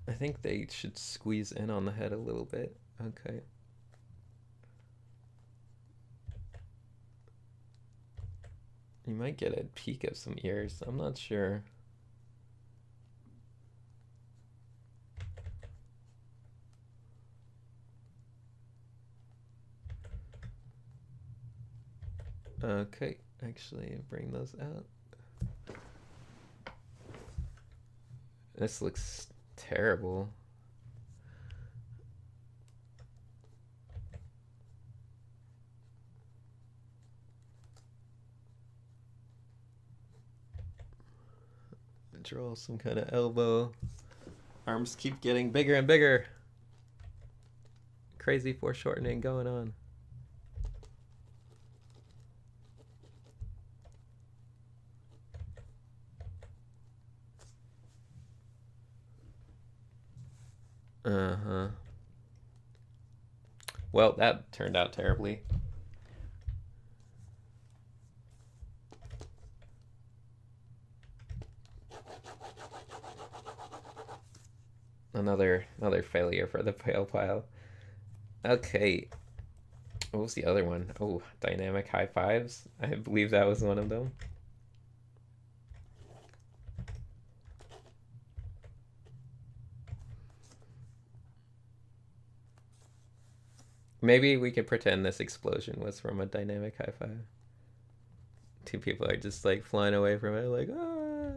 I think they should squeeze in on the head a little bit. Okay. You might get a peek of some ears. I'm not sure. Okay, actually bring those out. This looks terrible. Draw some kind of elbow. Arms keep getting bigger and bigger. Crazy foreshortening going on. Uh-huh. Well, that turned out terribly. Another failure for the fail pile. Okay. What was the other one? Oh, dynamic high fives. I believe that was one of them. Maybe we could pretend this explosion was from a dynamic high five. Two people are just like flying away from it, like, ah.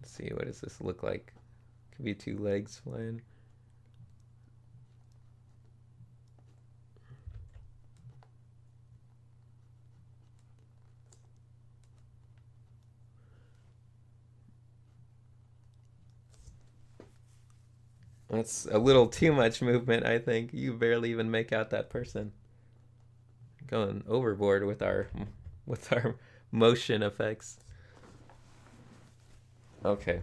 Let's see, what does this look like? Could be two legs flying. That's a little too much movement, I think. You barely even make out that person. Going overboard with our motion effects. Okay.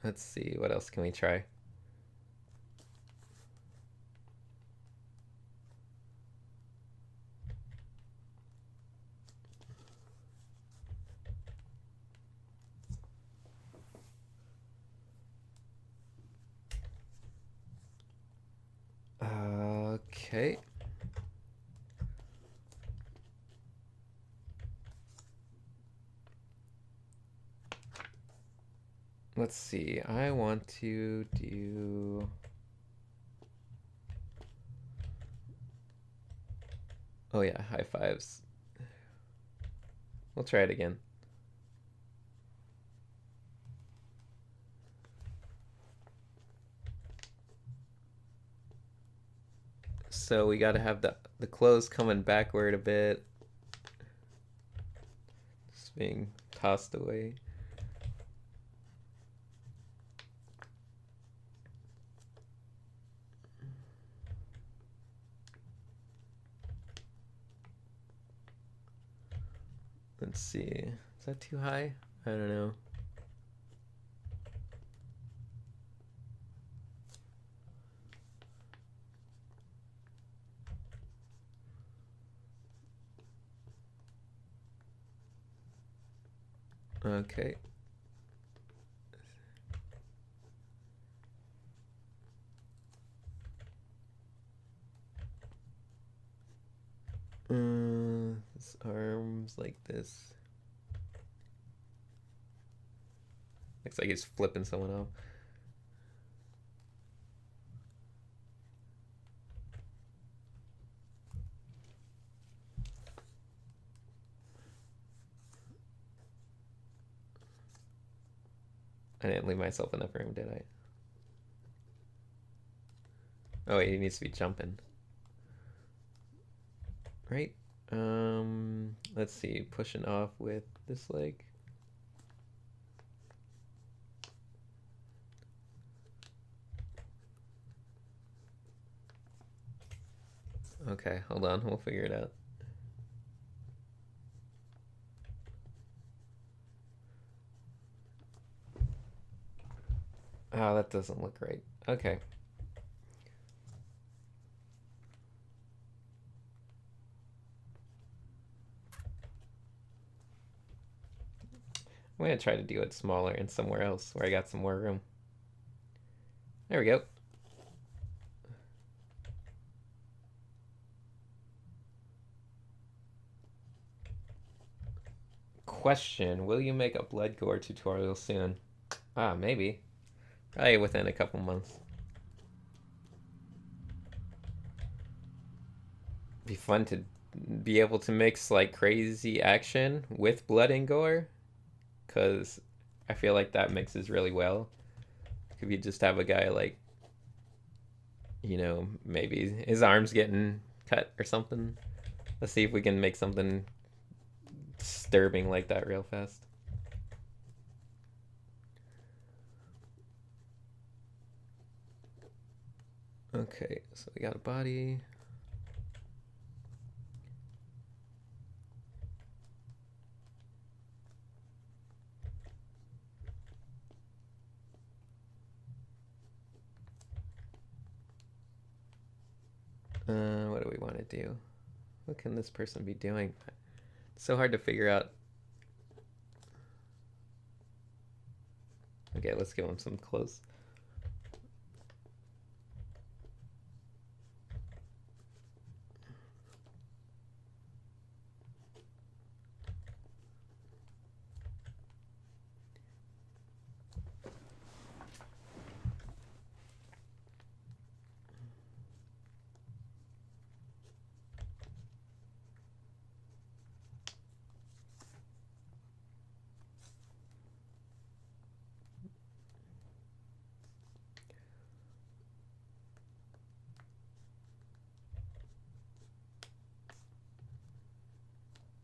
Let's see, what else can we try? Okay. Let's see. I want to do... Oh yeah, high fives. We'll try it again. So we got to have the clothes coming backward a bit. Just being tossed away. Let's see. Is that too high? I don't know. Okay. His arms like this. Looks like he's flipping someone off. I didn't leave myself enough room, did I? Oh wait, he needs to be jumping. Right? Let's see, pushing off with this leg. Okay, hold on, we'll figure it out. Oh, that doesn't look right. Okay. I'm gonna try to do it smaller and somewhere else where I got some more room. There we go. Question, will you make a blood gore tutorial soon? Maybe. Probably within a couple months. Be fun to be able to mix like crazy action with blood and gore, because I feel like that mixes really well. If you just have a guy like, you know, maybe his arm's getting cut or something. Let's see if we can make something disturbing like that real fast. Okay, so we got a body. What do we want to do? What can this person be doing? It's so hard to figure out. Okay, let's give him some clothes.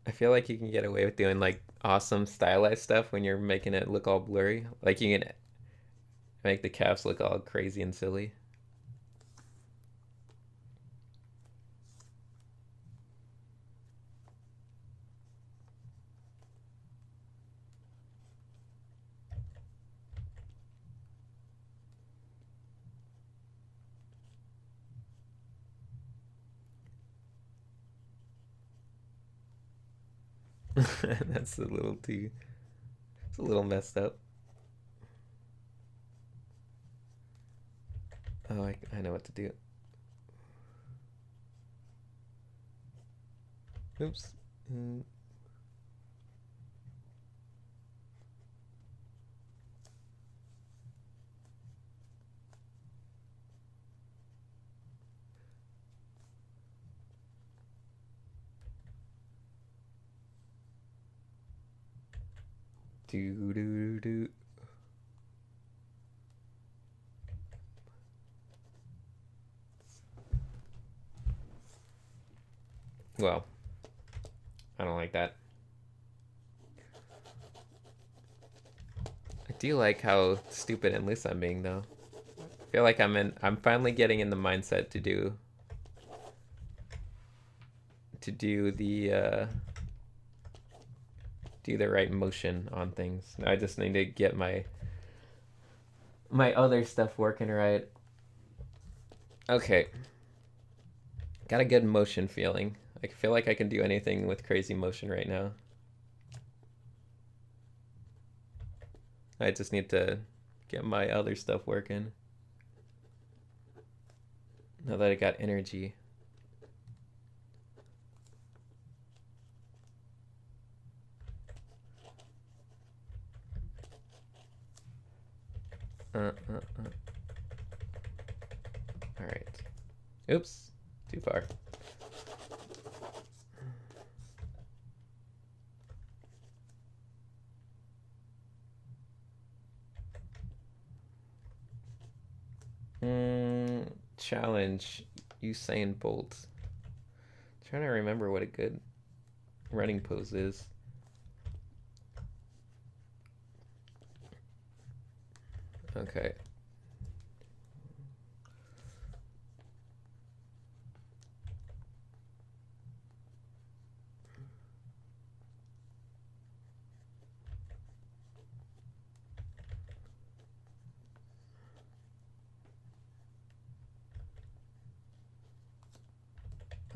I feel like you can get away with doing like awesome stylized stuff when you're making it look all blurry. Like you can make the calves look all crazy and silly. That's a little too. It's a little messed up. Oh, I know what to do. Oops. Mm. Do do do. Well, I don't like that. I do like how stupid and loose I'm being, though. I feel like I'm finally getting in the mindset to do the right motion on things. I just need to get my other stuff working right. Okay, got a good motion feeling. I feel like I can do anything with crazy motion right now. I just need to get my other stuff working. Now that I got energy. All right. Oops, too far. Challenge Usain Bolt. Trying to remember what a good running pose is. Okay.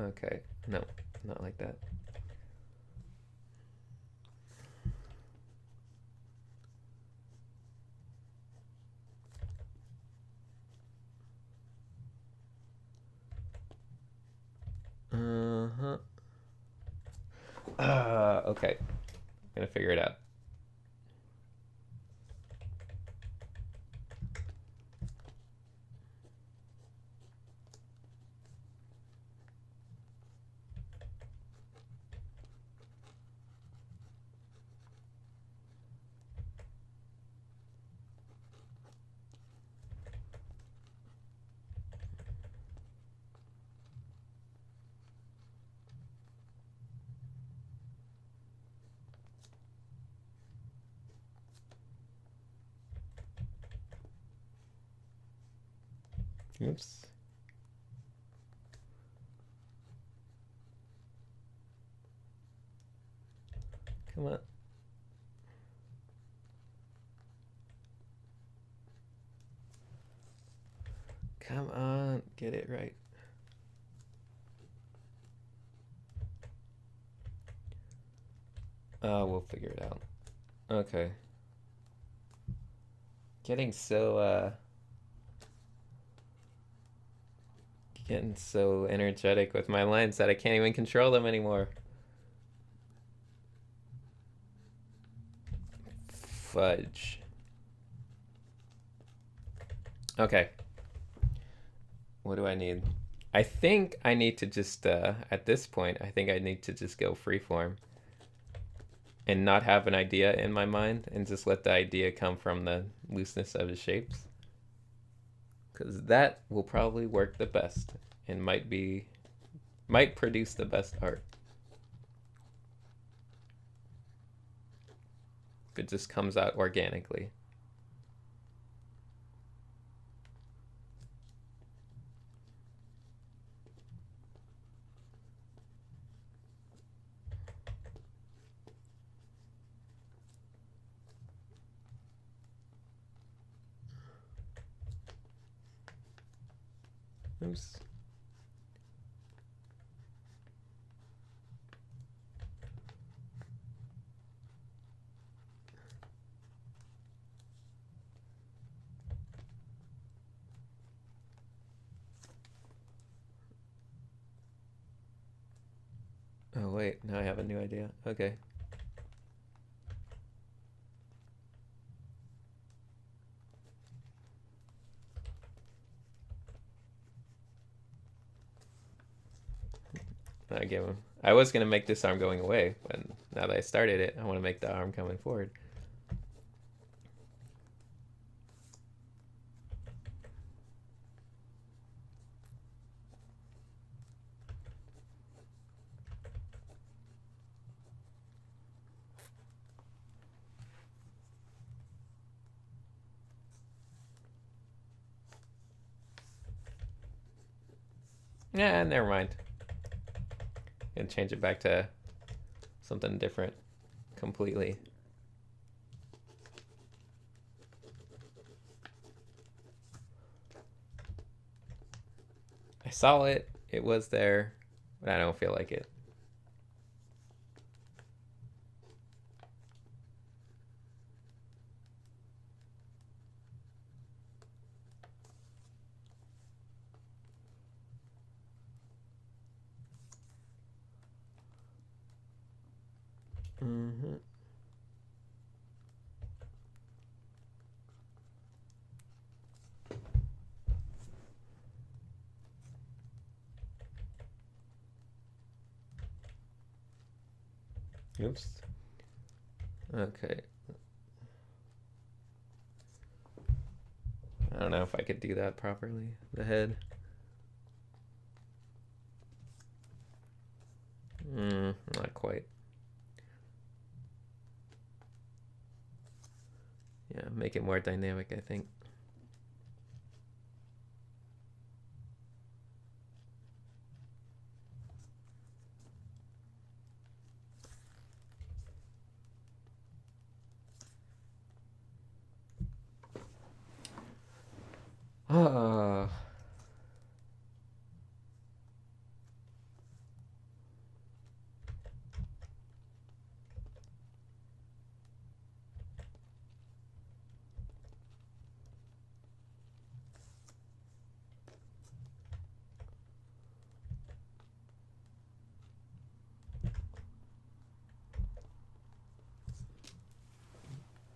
Okay. No, not like that. Uh-huh. Okay. I'm gonna figure it out. Oops. Come on. Come on, get it right. We'll figure it out. Okay. Getting so energetic with my lines that I can't even control them anymore. Fudge. Okay. What do I need? I think I need to just, at this point, I think I need to just go freeform and not have an idea in my mind and just let the idea come from the looseness of the shapes. Because that will probably work the best and might produce the best art. If it just comes out organically. Oops. Oh wait, now I have a new idea. Okay. I gave him. I was gonna make this arm going away, but now that I started it, I want to make the arm coming forward. Yeah, never mind. And change it back to something different completely. I saw it. It was there, but I don't feel like it. Mm-hmm. Oops. Okay. I don't know if I could do that properly. The head. Not quite. Yeah, make it more dynamic, I think. Ah.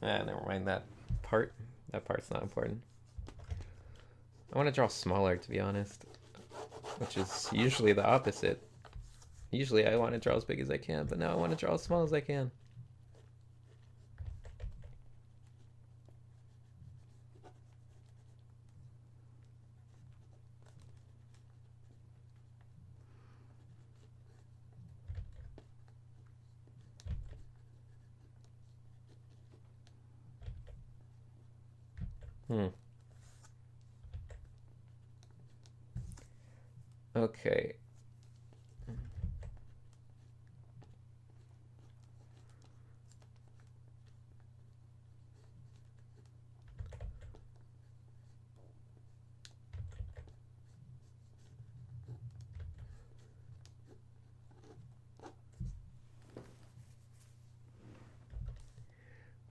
Never mind that part. That part's not important. I want to draw smaller, to be honest, which is usually the opposite. Usually I want to draw as big as I can, but now I want to draw as small as I can. Okay.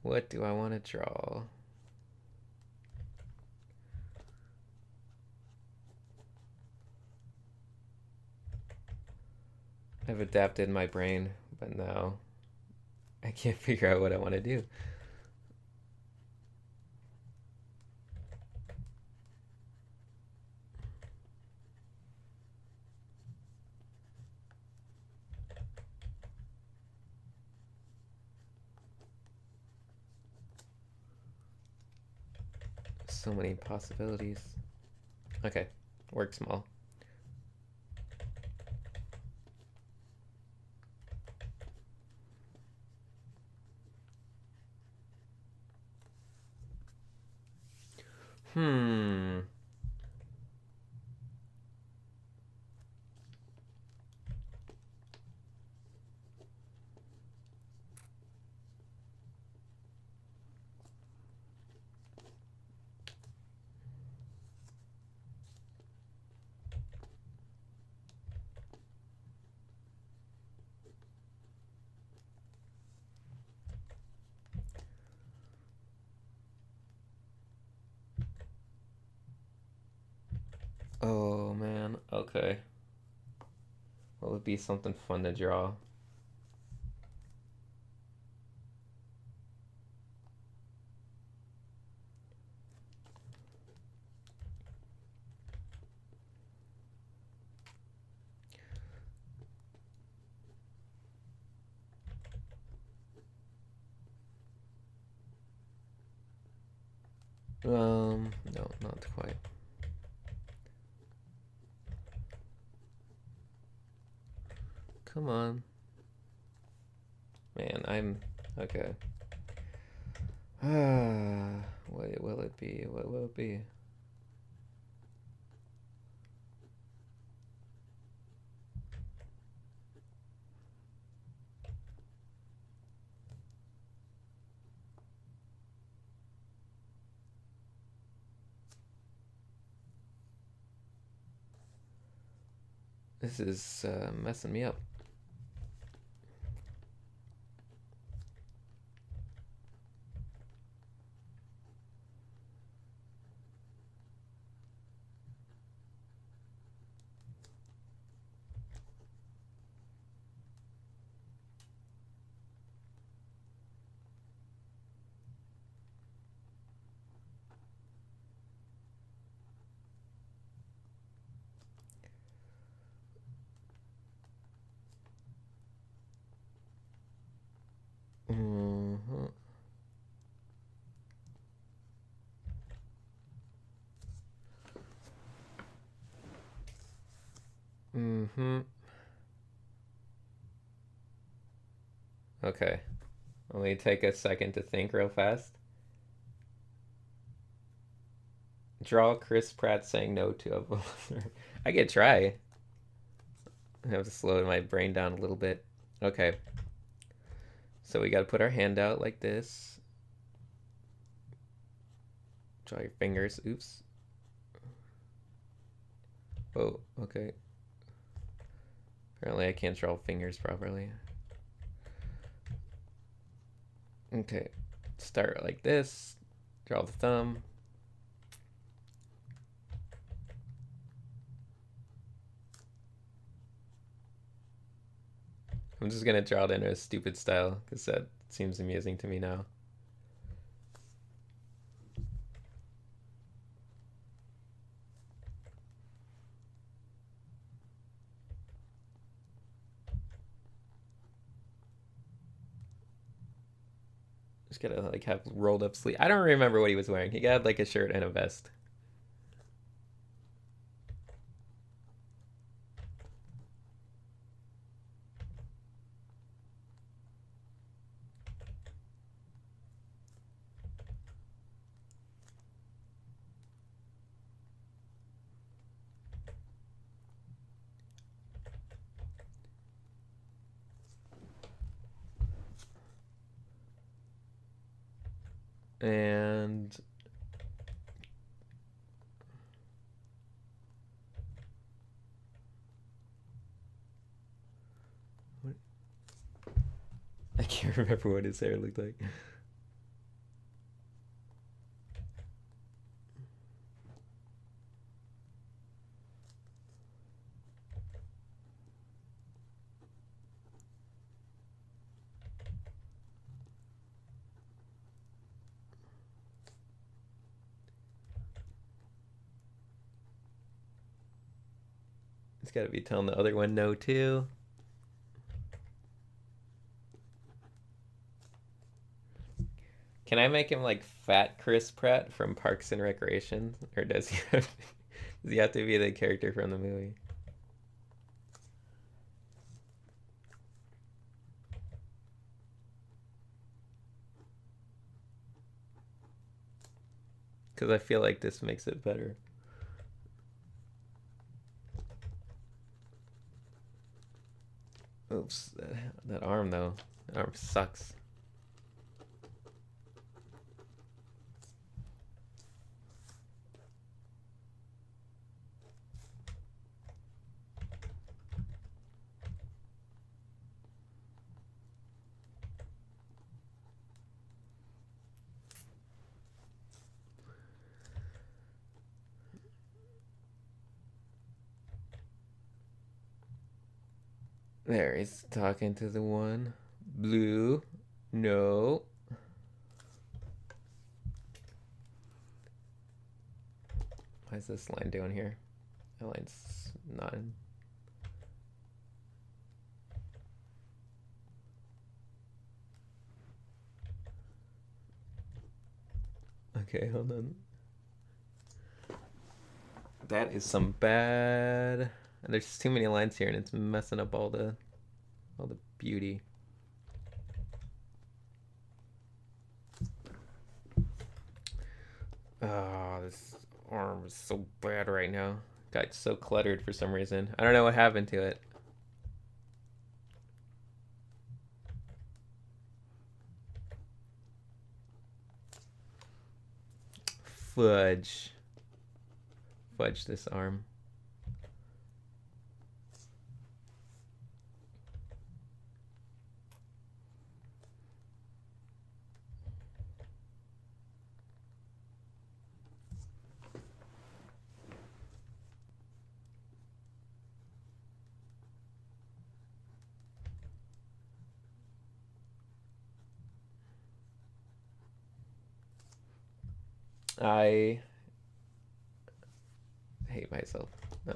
What do I want to draw? I've adapted my brain, but now I can't figure out what I want to do. So many possibilities. Okay, work small. Hmm. Oh man. Okay. What would be something fun to draw? No, not quite. Come on. Man, I'm okay. What will it be? What will it be? This is messing me up. Mm-hmm. Mm-hmm. Okay. Let me take a second to think real fast. Draw Chris Pratt saying no to a Veloster. I could try. I have to slow my brain down a little bit. Okay. So we gotta put our hand out like this. Draw your fingers. Oops. Oh, okay. Apparently I can't draw fingers properly. Okay. Start like this. Draw the thumb. I'm just gonna draw it in a stupid style because that seems amusing to me now. Just gotta like have rolled up sleeve. I don't remember what he was wearing. He got like a shirt and a vest. And I can't remember what his hair looked like. He's got to be telling the other one no too. Can I make him like Fat Chris Pratt from Parks and Recreation, or does does he have to be the character from the movie? Because I feel like this makes it better. Oops, that arm though. That arm sucks. There, he's talking to the one. Blue. No. Why is this line doing here? That line's not in. Okay, hold on. That is some bad. There's too many lines here, and it's messing up all the beauty. Oh, this arm is so bad right now. Got so cluttered for some reason. I don't know what happened to it. Fudge. Fudge this arm. I hate myself. No.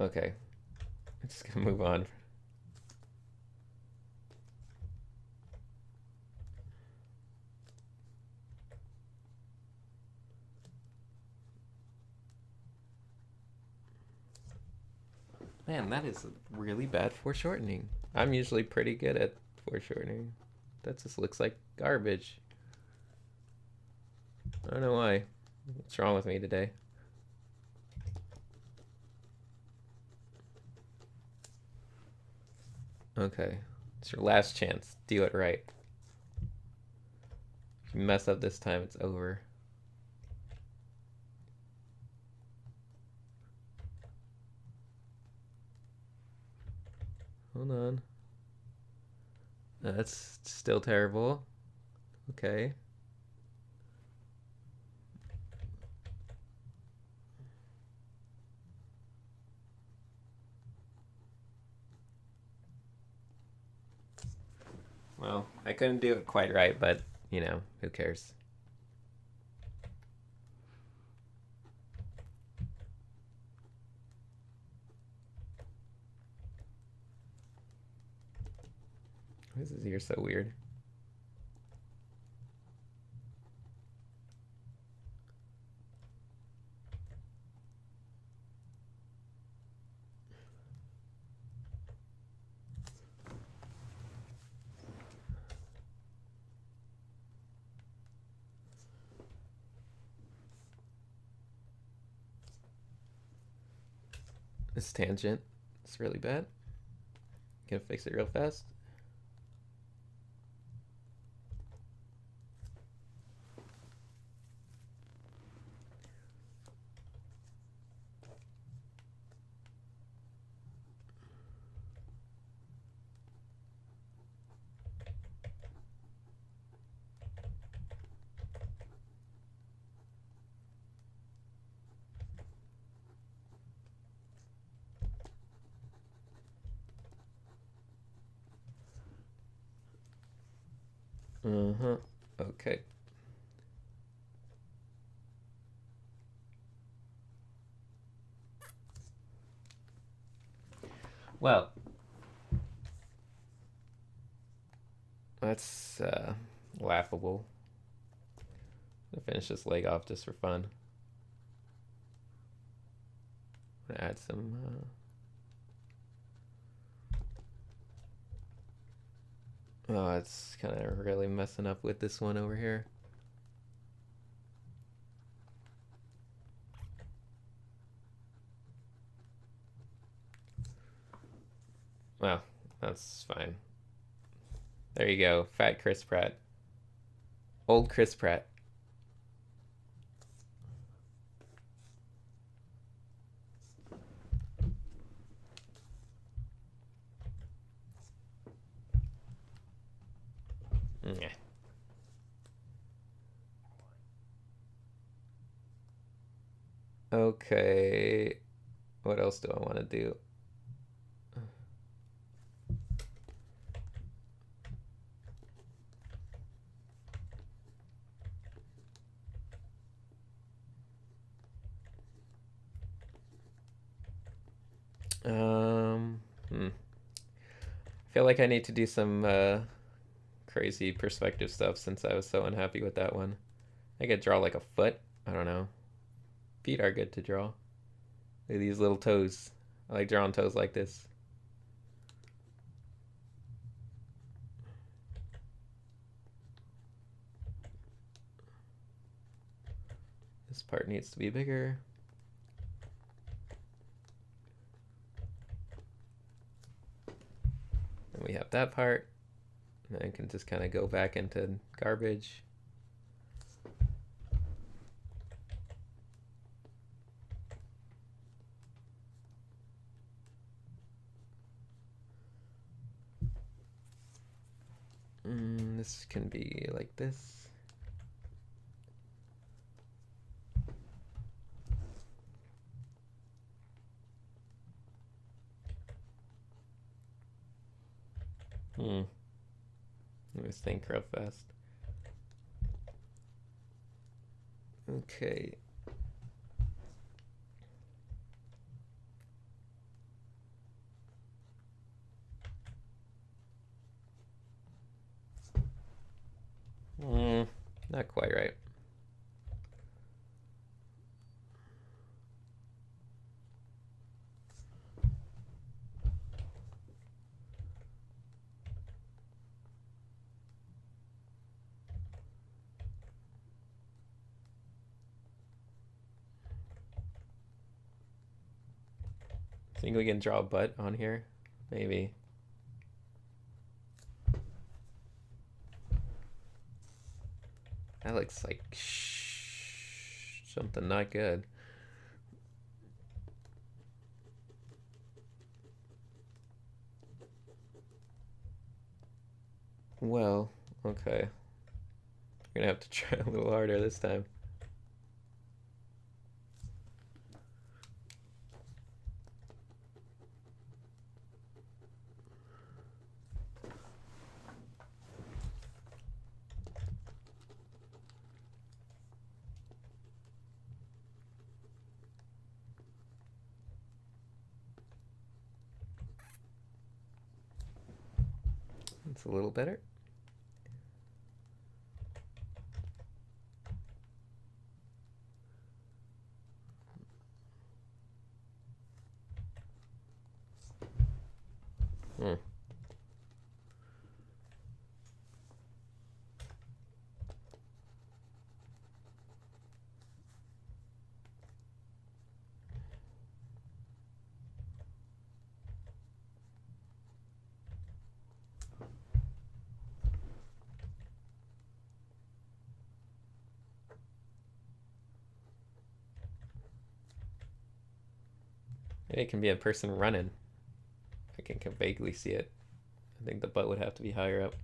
Okay. I'm just gonna move on. Man, that is really bad foreshortening. I'm usually pretty good at foreshortening. That just looks like garbage. I don't know why. What's wrong with me today? Okay. It's your last chance. Do it right. If you mess up this time, it's over. Hold on. That's still terrible. Okay. Well, I couldn't do it quite right, but, you know, who cares? Why is his ear so weird? This tangent is really bad. Gonna fix it real fast. Uh-huh. Okay. Well, that's laughable. I'll finish this leg off just for fun. I'm gonna add some. Oh, it's kind of really messing up with this one over here. Well, that's fine. There you go. Fat Chris Pratt. Old Chris Pratt. Yeah. Okay. What else do I want to do? I feel like I need to do some crazy perspective stuff since I was so unhappy with that one. I could draw like a foot. I don't know. Feet are good to draw. Look at these little toes. I like drawing toes like this. This part needs to be bigger. And we have that part. And I can just kind of go back into garbage. This can be like this. Let me think real fast. Okay. Not quite right. Think we can draw a butt on here? Maybe. That looks like something not good. Well, okay. We're gonna have to try a little harder this time. It's a little better. Maybe it can be a person running. I can vaguely see it. I think the butt would have to be higher up.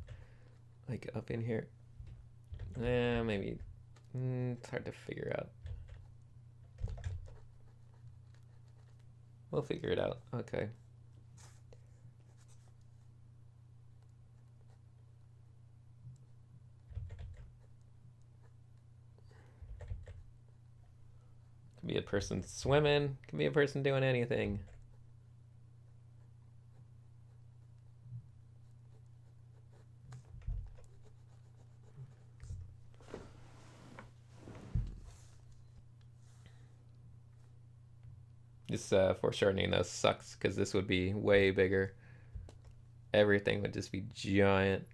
Like up in here. Maybe. It's hard to figure out. We'll figure it out. Okay. Can be a person swimming. Can be a person doing anything. This foreshortening though sucks because this would be way bigger. Everything would just be giant.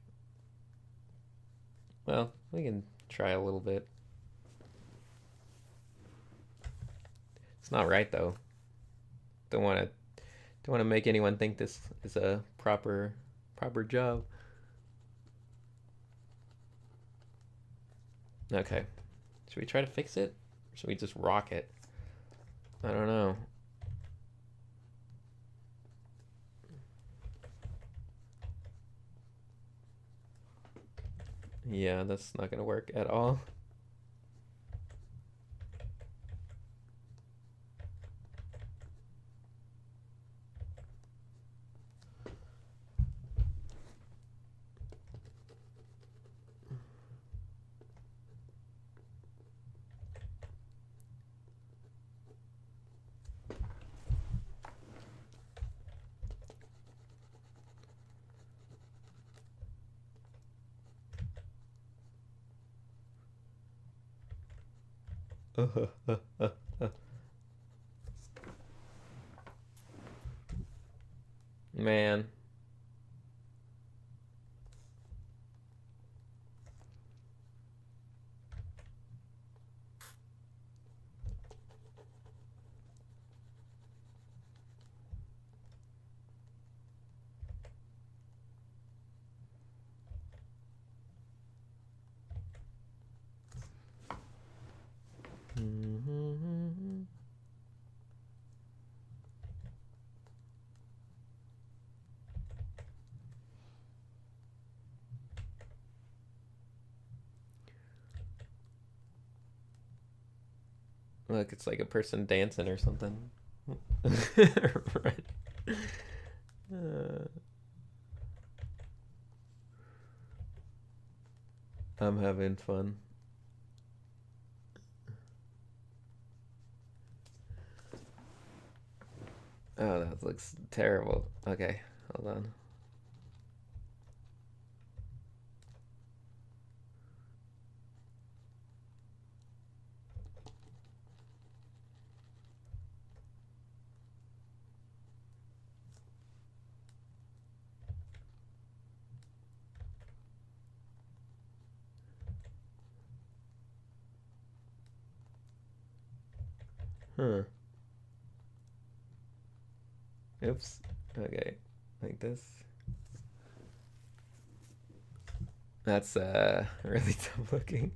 Well, we can try a little bit. It's not right though. Don't want to make anyone think this is a proper job. Okay. Should we try to fix it? Or should we just rock it? I don't know. Yeah, that's not gonna work at all. Man. Look, it's like a person dancing or something. Right. I'm having fun. Oh, that looks terrible. Okay, hold on. Huh. Oops. Okay. Like this. That's really dumb looking.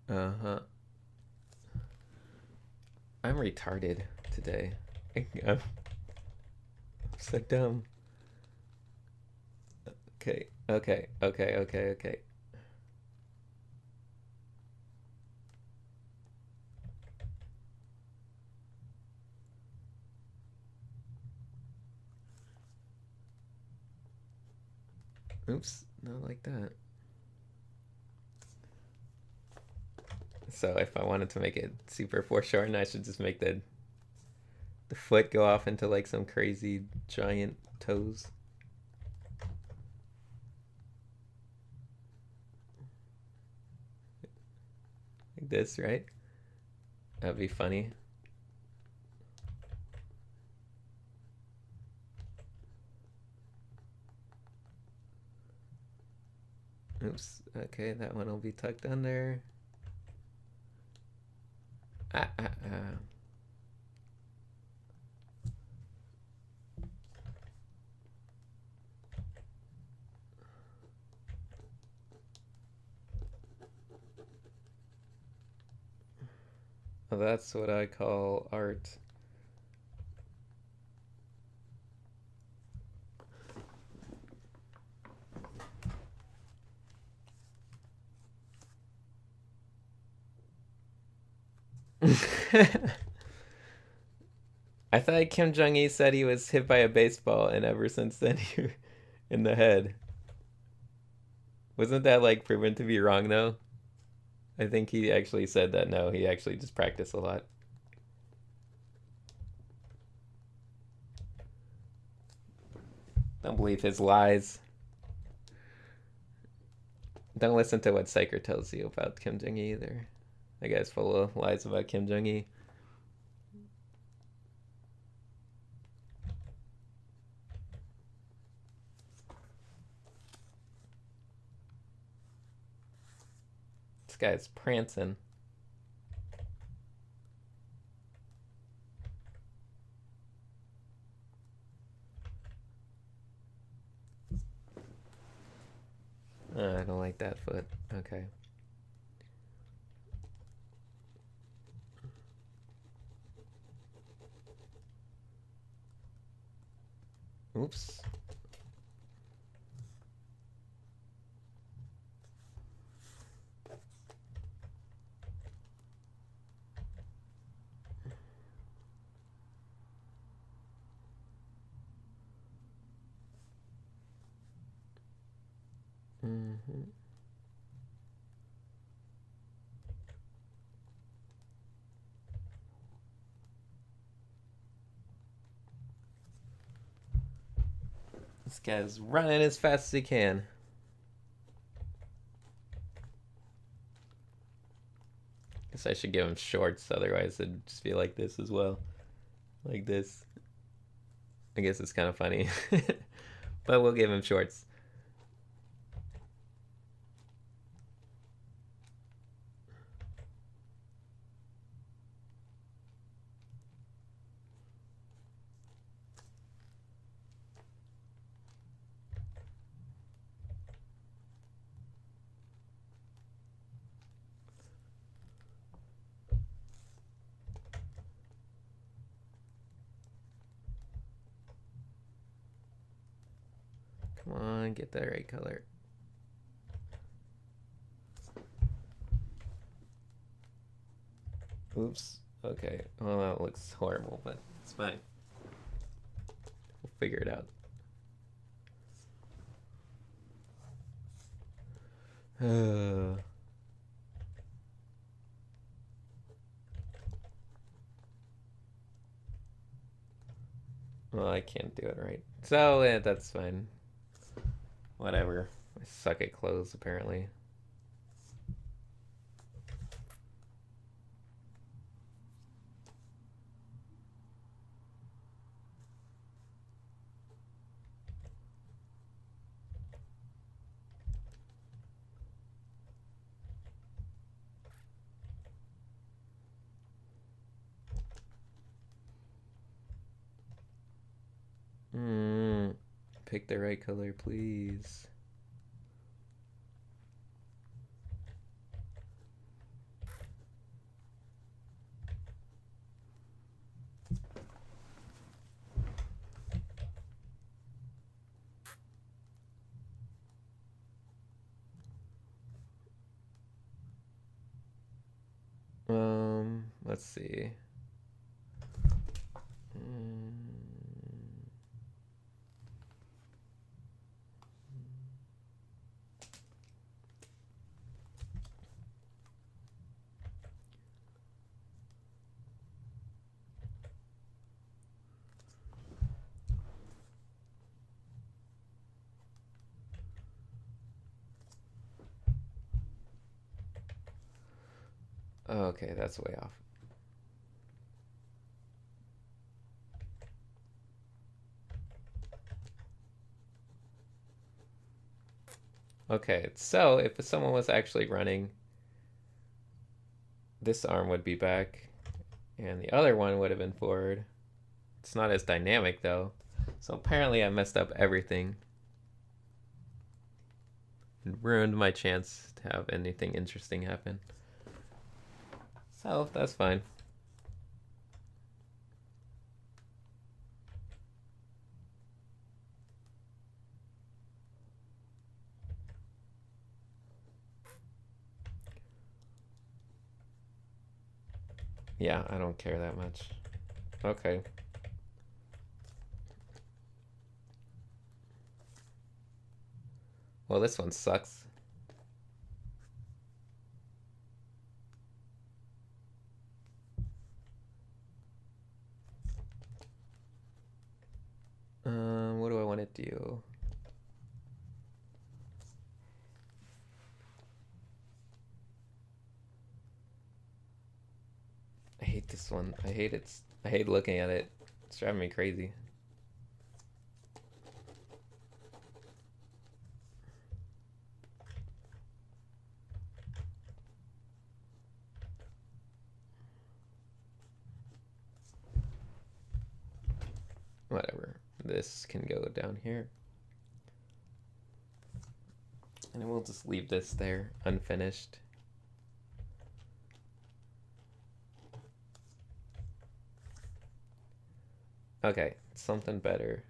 Uh-huh. I'm retarded today. I'm so dumb. Okay, okay, okay, okay, okay. Oops, not like that. So if I wanted to make it super foreshortened, I should just make the foot go off into like some crazy giant toes. Like this, right? That'd be funny. Oops. Okay, that one will be tucked under. Ah, ah, ah. Well, that's what I call art. I thought Kim Jong-il said he was hit by a baseball, and ever since then, he in the head. Wasn't that like proven to be wrong though? I think he actually said that no, he actually just practiced a lot. Don't believe his lies. Don't listen to what Psyker tells you about Kim Jong-il either. That guy's full of lies about Kim Jong-il. This guy's prancing. Oh, I don't like that foot. Okay. Oops. Mm-hmm. This guy's running as fast as he can. Guess I should give him shorts, otherwise it'd just be like this as well. Like this. I guess it's kind of funny. But we'll give him shorts. Come on, get that right color. Oops. Okay. Well, that looks horrible, but it's fine. We'll figure it out. Well, I can't do it right. So, yeah, that's fine. Whatever. I suck at clothes, apparently. Pick the right color, please. Let's see. Okay, that's way off. Okay, so if someone was actually running, this arm would be back, and the other one would have been forward. It's not as dynamic, though. So apparently I messed up everything. And ruined my chance to have anything interesting happen. So, that's fine. Yeah, I don't care that much. Okay. Well, this one sucks. What do I want to deal. I hate this one. I hate it. I hate looking at it. It's driving me crazy. Whatever. This can go down here. And we'll just leave this there, unfinished. Okay, something better.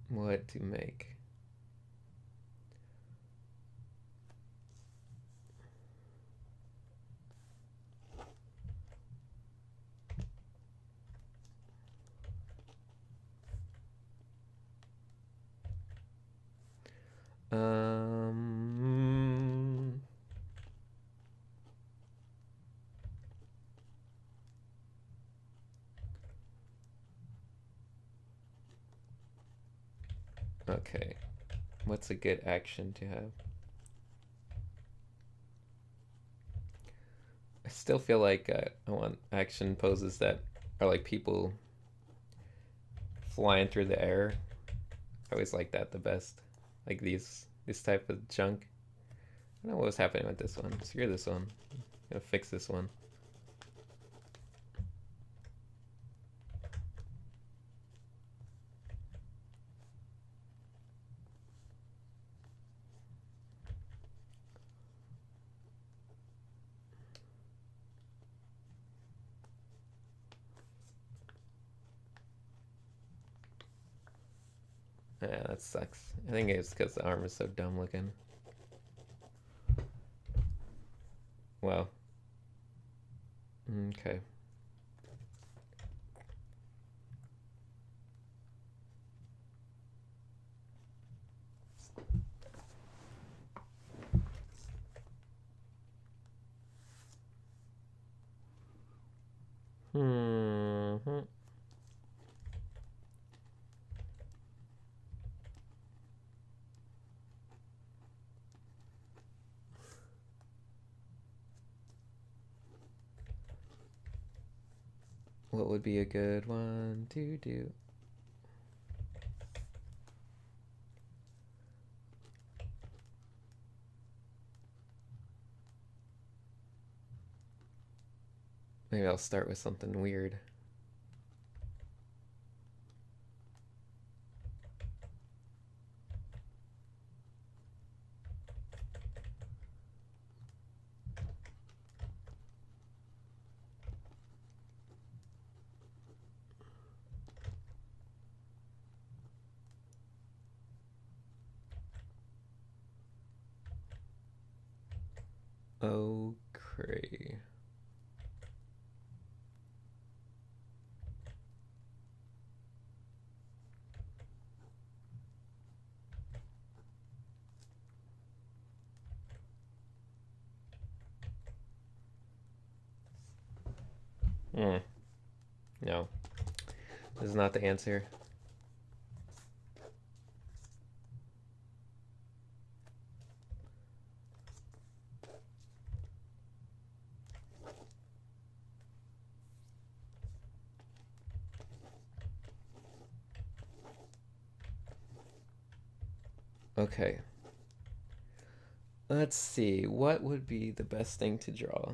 What to make? Um, okay. What's a good action to have? I still feel like I want action poses that are like people flying through the air. I always like that the best. Like this type of junk. I don't know what was happening with this one. Screw this one. I'm gonna fix this one. Yeah, that sucks. I think it's because the arm is so dumb looking. Well. Okay. Hmm. What would be a good one to do? Maybe I'll start with something weird. Okay. No. This is not the answer. Okay. Let's see. What would be the best thing to draw?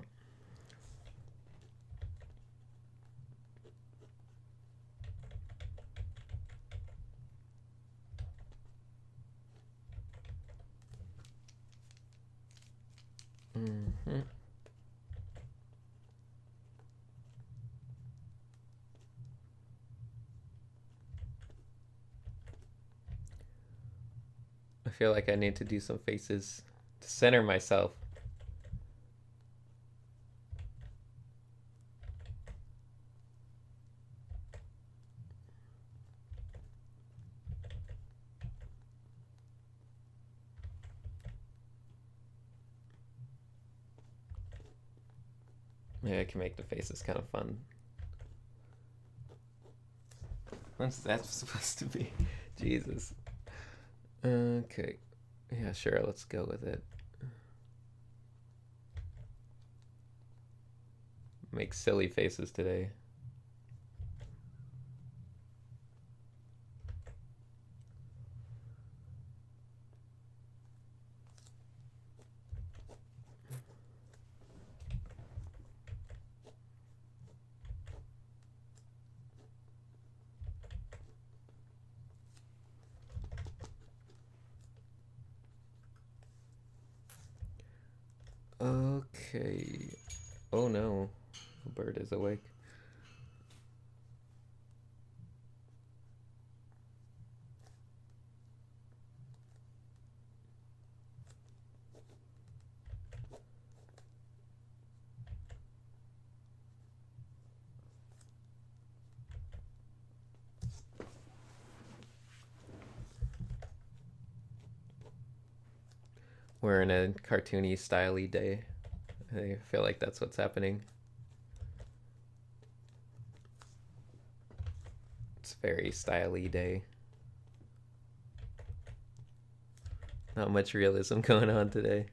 Mm-hmm. I feel like I need to do some faces to center myself. Maybe I can make the faces kind of fun. What's that supposed to be? Jesus. Okay. Yeah, sure. Let's go with it. Make silly faces today. Okay. Oh no. The bird is awake. We're in a cartoony, styly day. I feel like that's what's happening. It's a very styly day. Not much realism going on today.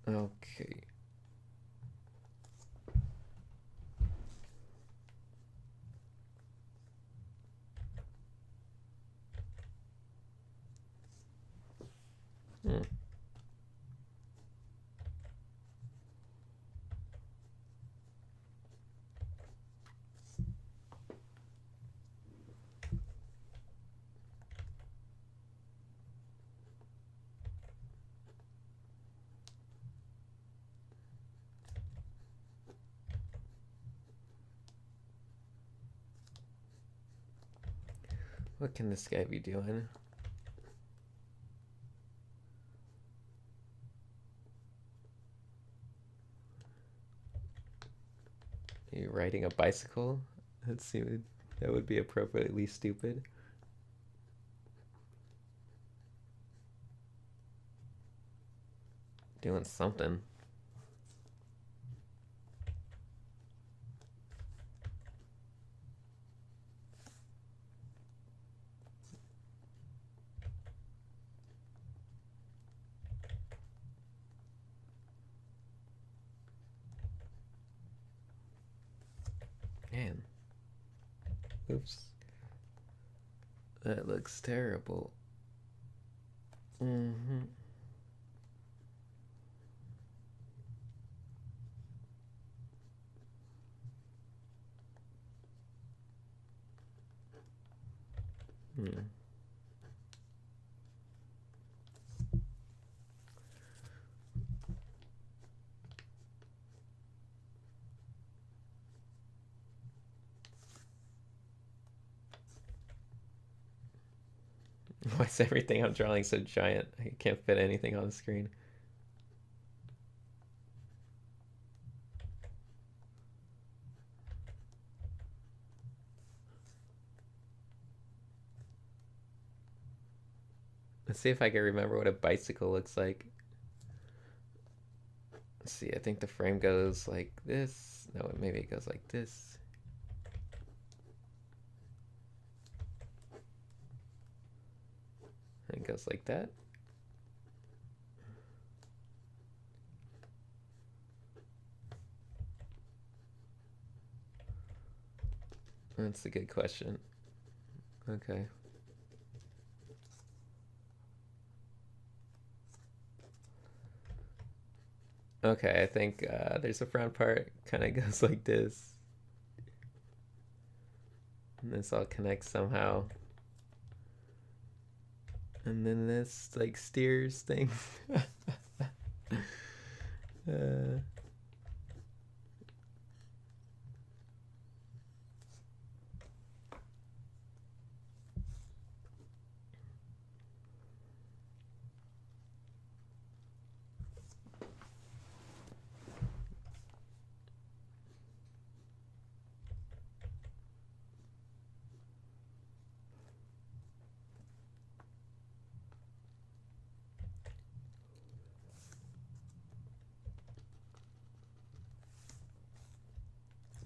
Okay. Hmm. What can this guy be doing? Are you riding a bicycle? That would be appropriately stupid. Doing something. Man. Oops. That looks terrible. Mm-hmm. Hmm. Why is everything I'm drawing so giant? I can't fit anything on the screen. Let's see if I can remember what a bicycle looks like. Let's see, I think the frame goes like this. No, maybe it goes like this. And it goes like that. That's a good question. Okay. Okay, I think there's a front part, kind of goes like this. And this all connects somehow. And then this, like, steers things. uh,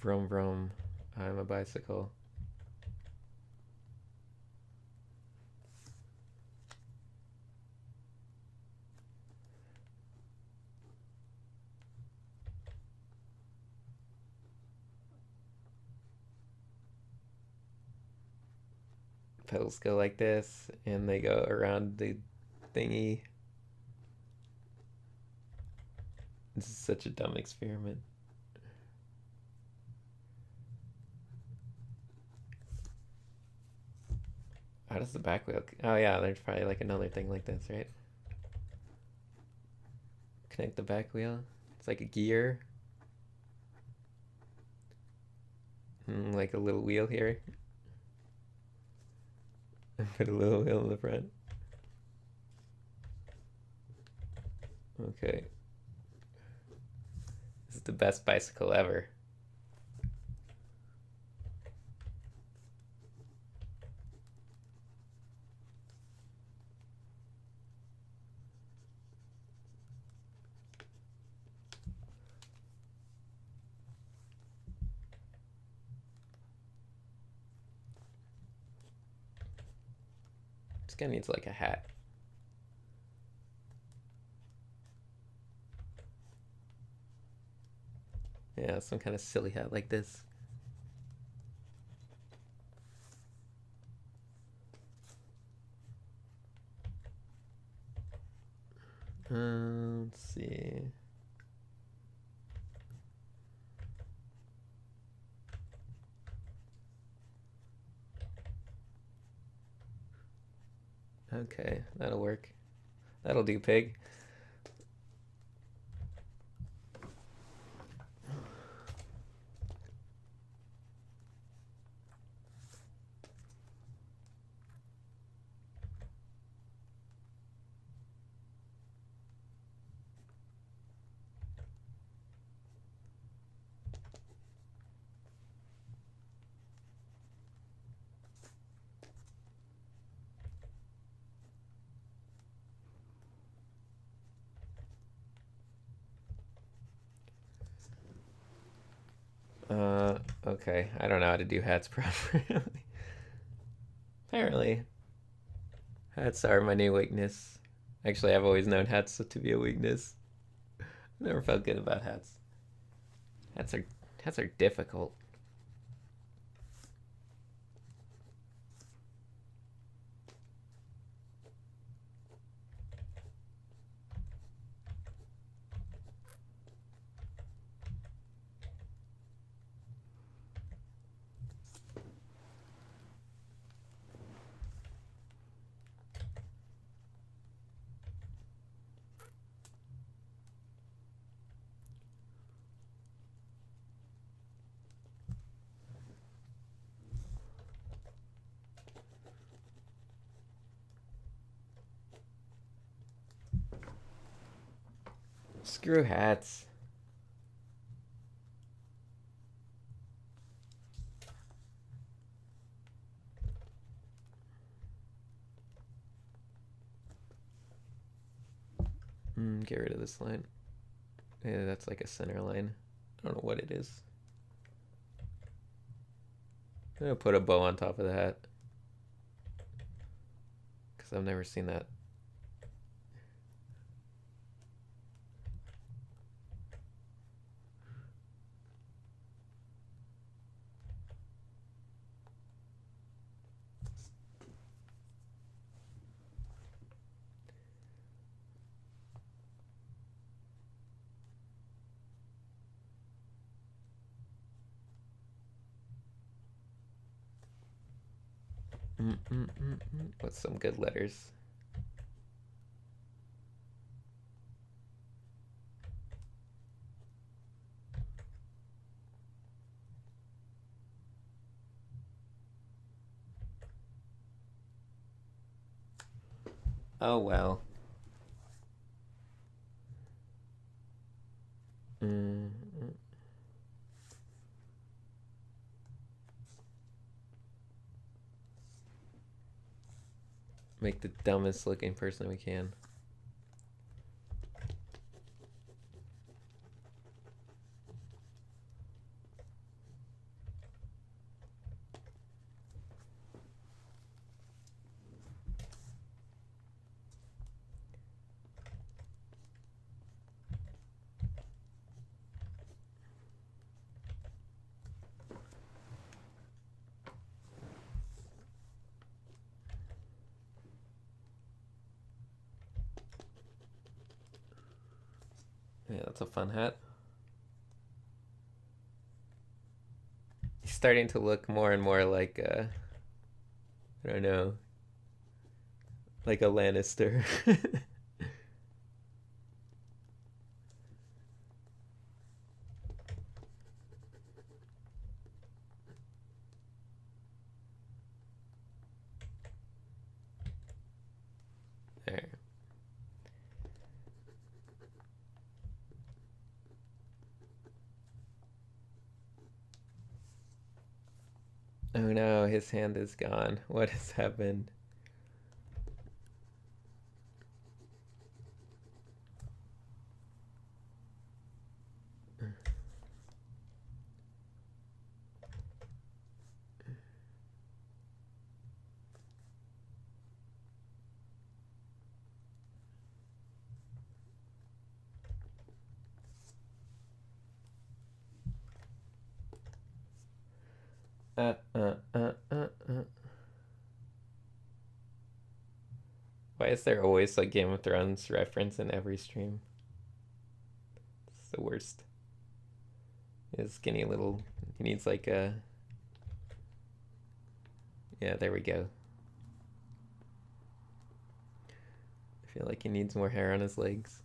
Vroom vroom. I'm a bicycle. Pedals go like this, and they go around the thingy. This is such a dumb experiment. How does the back wheel? Oh yeah, there's probably like another thing like this, right? Connect the back wheel. It's like a gear. Like a little wheel here. Put a little wheel in the front. Okay. This is the best bicycle ever. This guy needs like a hat. Yeah, some kind of silly hat like this. Let's see. Okay, that'll work. That'll do, pig. Okay. I don't know how to do hats properly. Apparently. Hats are my new weakness. Actually, I've always known hats to be a weakness. Never felt good about hats. Hats are difficult. Screw hats. Get rid of this line. Yeah, that's like a center line. I don't know what it is. I'm gonna put a bow on top of the hat. Because I've never seen that. What's some good letters? Oh well. Make the dumbest looking person we can. Yeah, that's a fun hat. He's starting to look more and more like I don't know, like a Lannister. There. Oh no, his hand is gone. What has happened? Uh, uh, uh, uh, uh. Why is there always a Game of Thrones reference in every stream? It's the worst. His skinny little. He needs like a. Yeah, there we go. I feel like he needs more hair on his legs.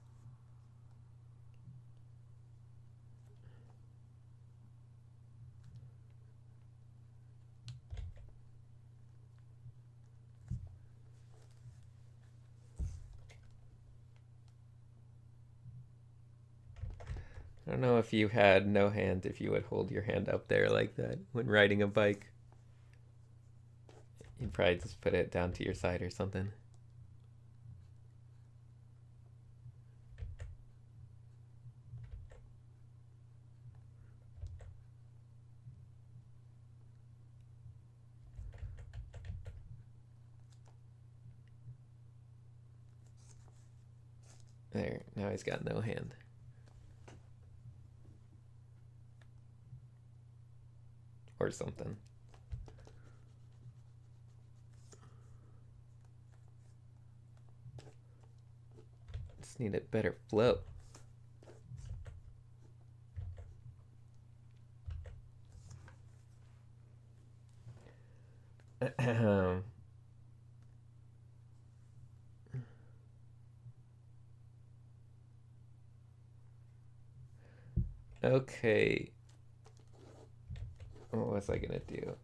I don't know if you had no hand, if you would hold your hand up there like that when riding a bike. You'd probably just put it down to your side or something. There, now he's got no hand. Or something. Just need a better flow. Okay. What was I gonna do?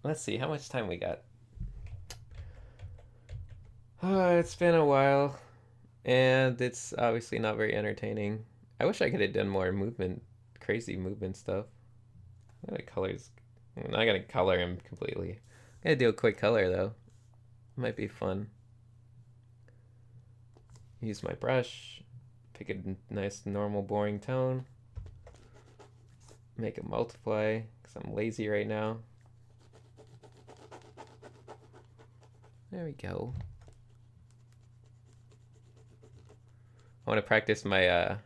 Let's see, how much time we got? It's been a while, and it's obviously not very entertaining. I wish I could have done more movement, crazy movement stuff. I gotta colors. I'm not gonna color him completely. I'm gonna do a quick color though. Might be fun. Use my brush, pick a nice, normal, boring tone. Make it multiply, because I'm lazy right now. There we go. I want to practice my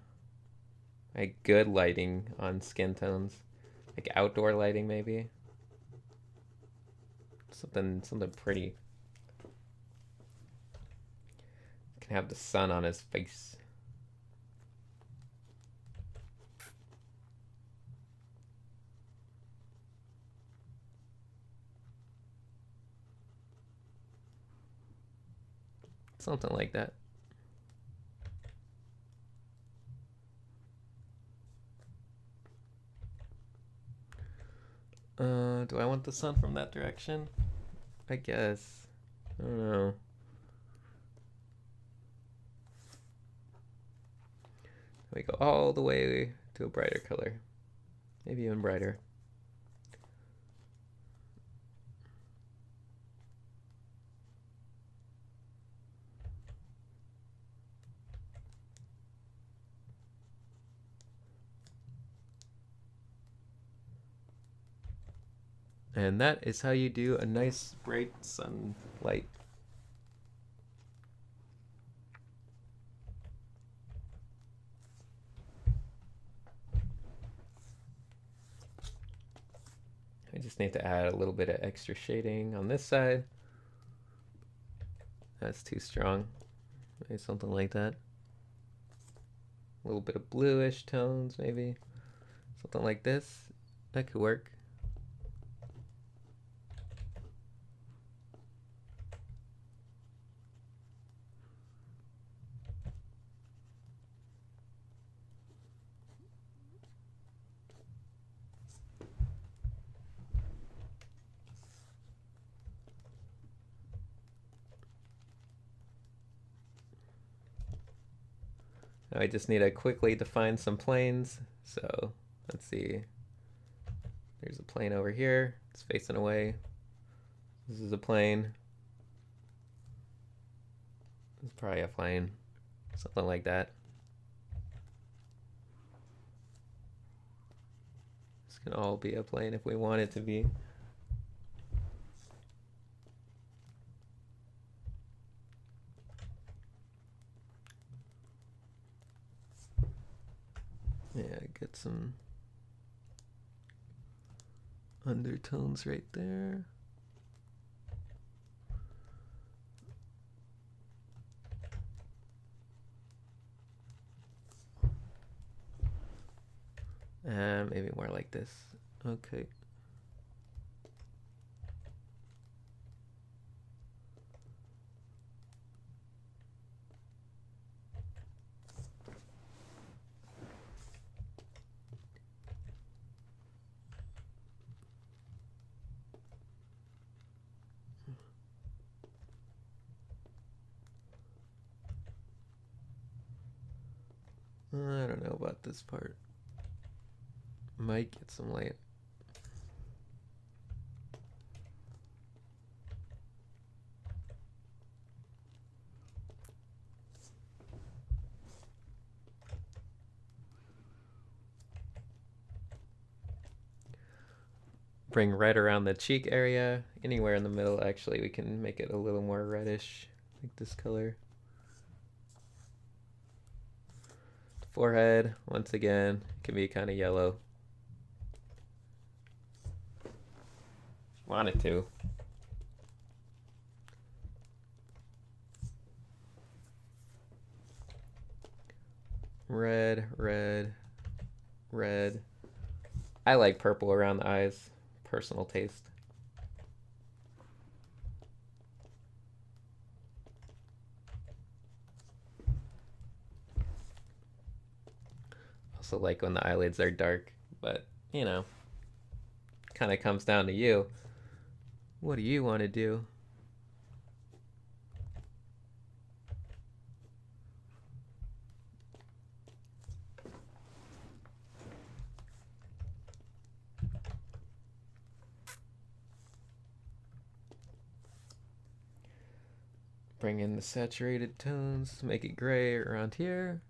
my good lighting on skin tones, like outdoor lighting maybe. Something pretty. Can have the sun on his face. Something like that. Do I want the sun from that direction? I guess. I don't know. We go all the way to a brighter color. Maybe even brighter. And that is how you do a nice bright sunlight. I just need to add a little bit of extra shading on this side. That's too strong. Maybe something like that. A little bit of bluish tones, maybe. Something like this. That could work. Now I just need to quickly define some planes. So let's see. There's a plane over here. It's facing away. This is a plane. This is probably a plane. Something like that. This can all be a plane if we want it to be. Yeah, get some undertones right there. Maybe more like this. Okay. I don't know about this part. Might get some light. Bring red around the cheek area. Anywhere in the middle, actually, we can make it a little more reddish, like this color. Forehead, once again, can be kind of yellow. Want it to. Red, red, red. I like purple around the eyes. Personal taste. Also like when the eyelids are dark, but you know, kind of comes down to you. What do you want to do? Bring in the saturated tones, make it gray around here.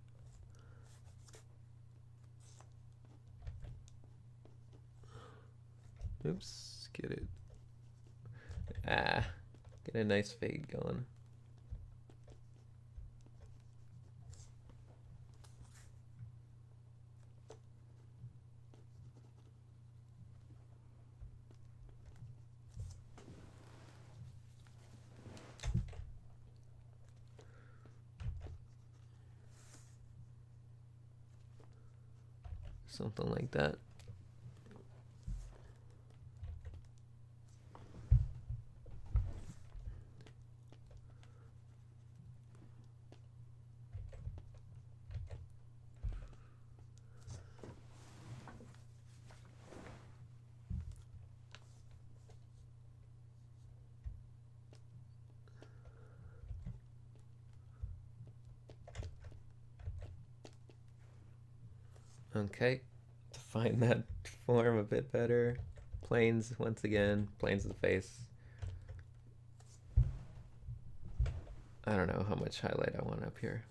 Oops, get it. Get a nice fade going. Something like that. Okay, define that form a bit better. Planes, once again, planes of the face. I don't know how much highlight I want up here.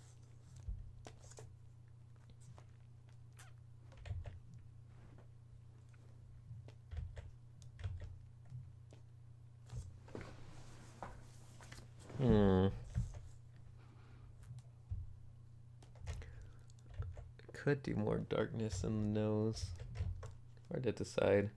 Hmm. Could do more darkness in the nose. Hard to decide.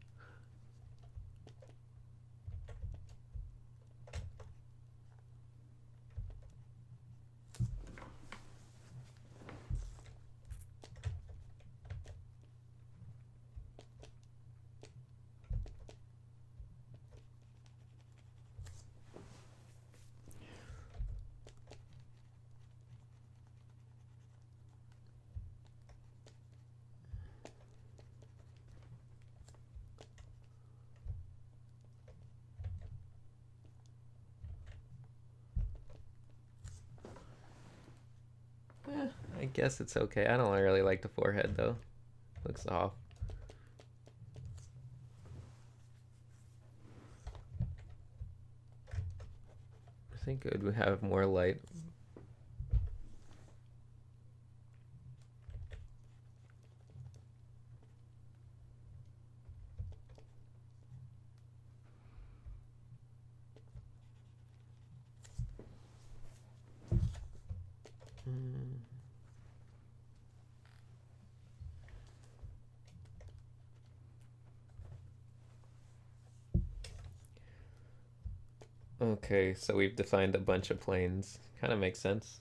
I guess it's okay. I don't really like the forehead though. Looks off. I think it would have more light. Okay, so we've defined a bunch of planes. Kind of makes sense.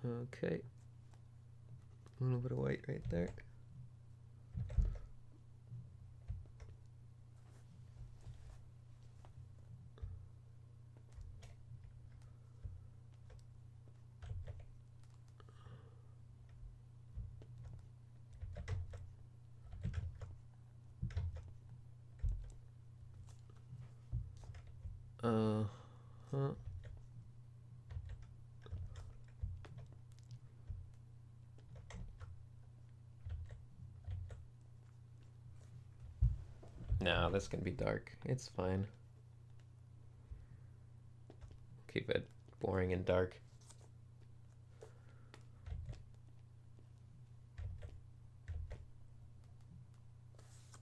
Okay. A little bit of white right there. Huh. No, this can be dark. It's fine. Keep it boring and dark.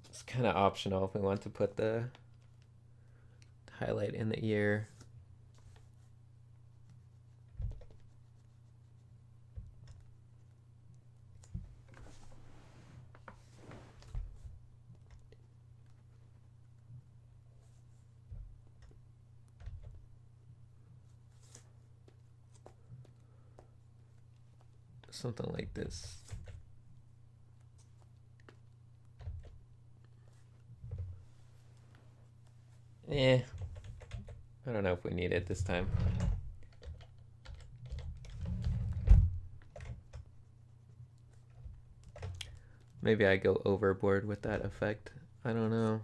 It's kind of optional if we want to put the highlight in the ear. Something like this. I don't know if we need it this time. Maybe I go overboard with that effect. I don't know.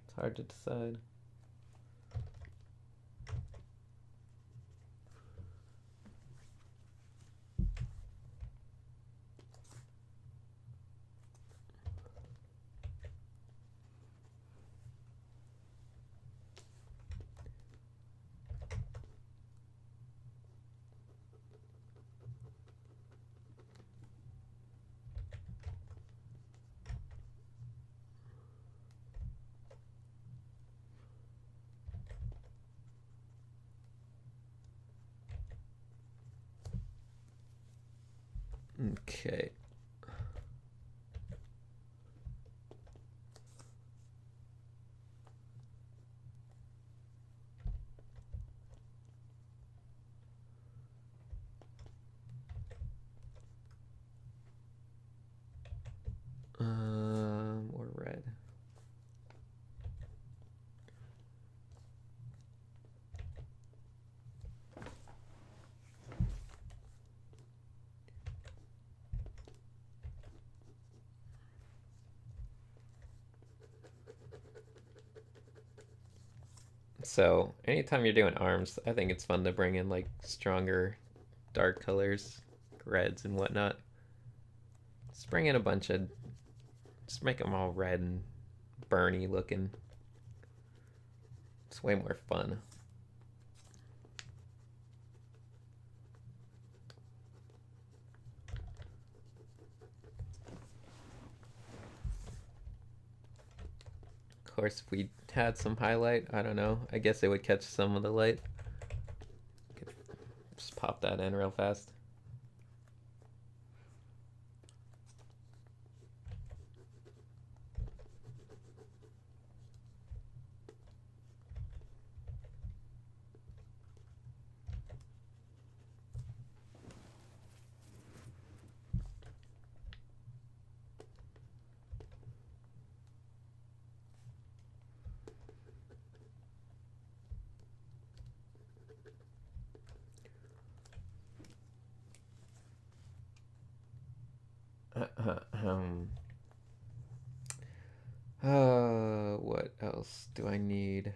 It's hard to decide. Okay. More red. So anytime you're doing arms, I think it's fun to bring in like stronger dark colors, reds and whatnot. Just bring in a bunch of, just make them all red and burny looking. It's way more fun. course, if we had some highlight, I don't know. I guess it would catch some of the light. Just pop that in real fast. What else do I need?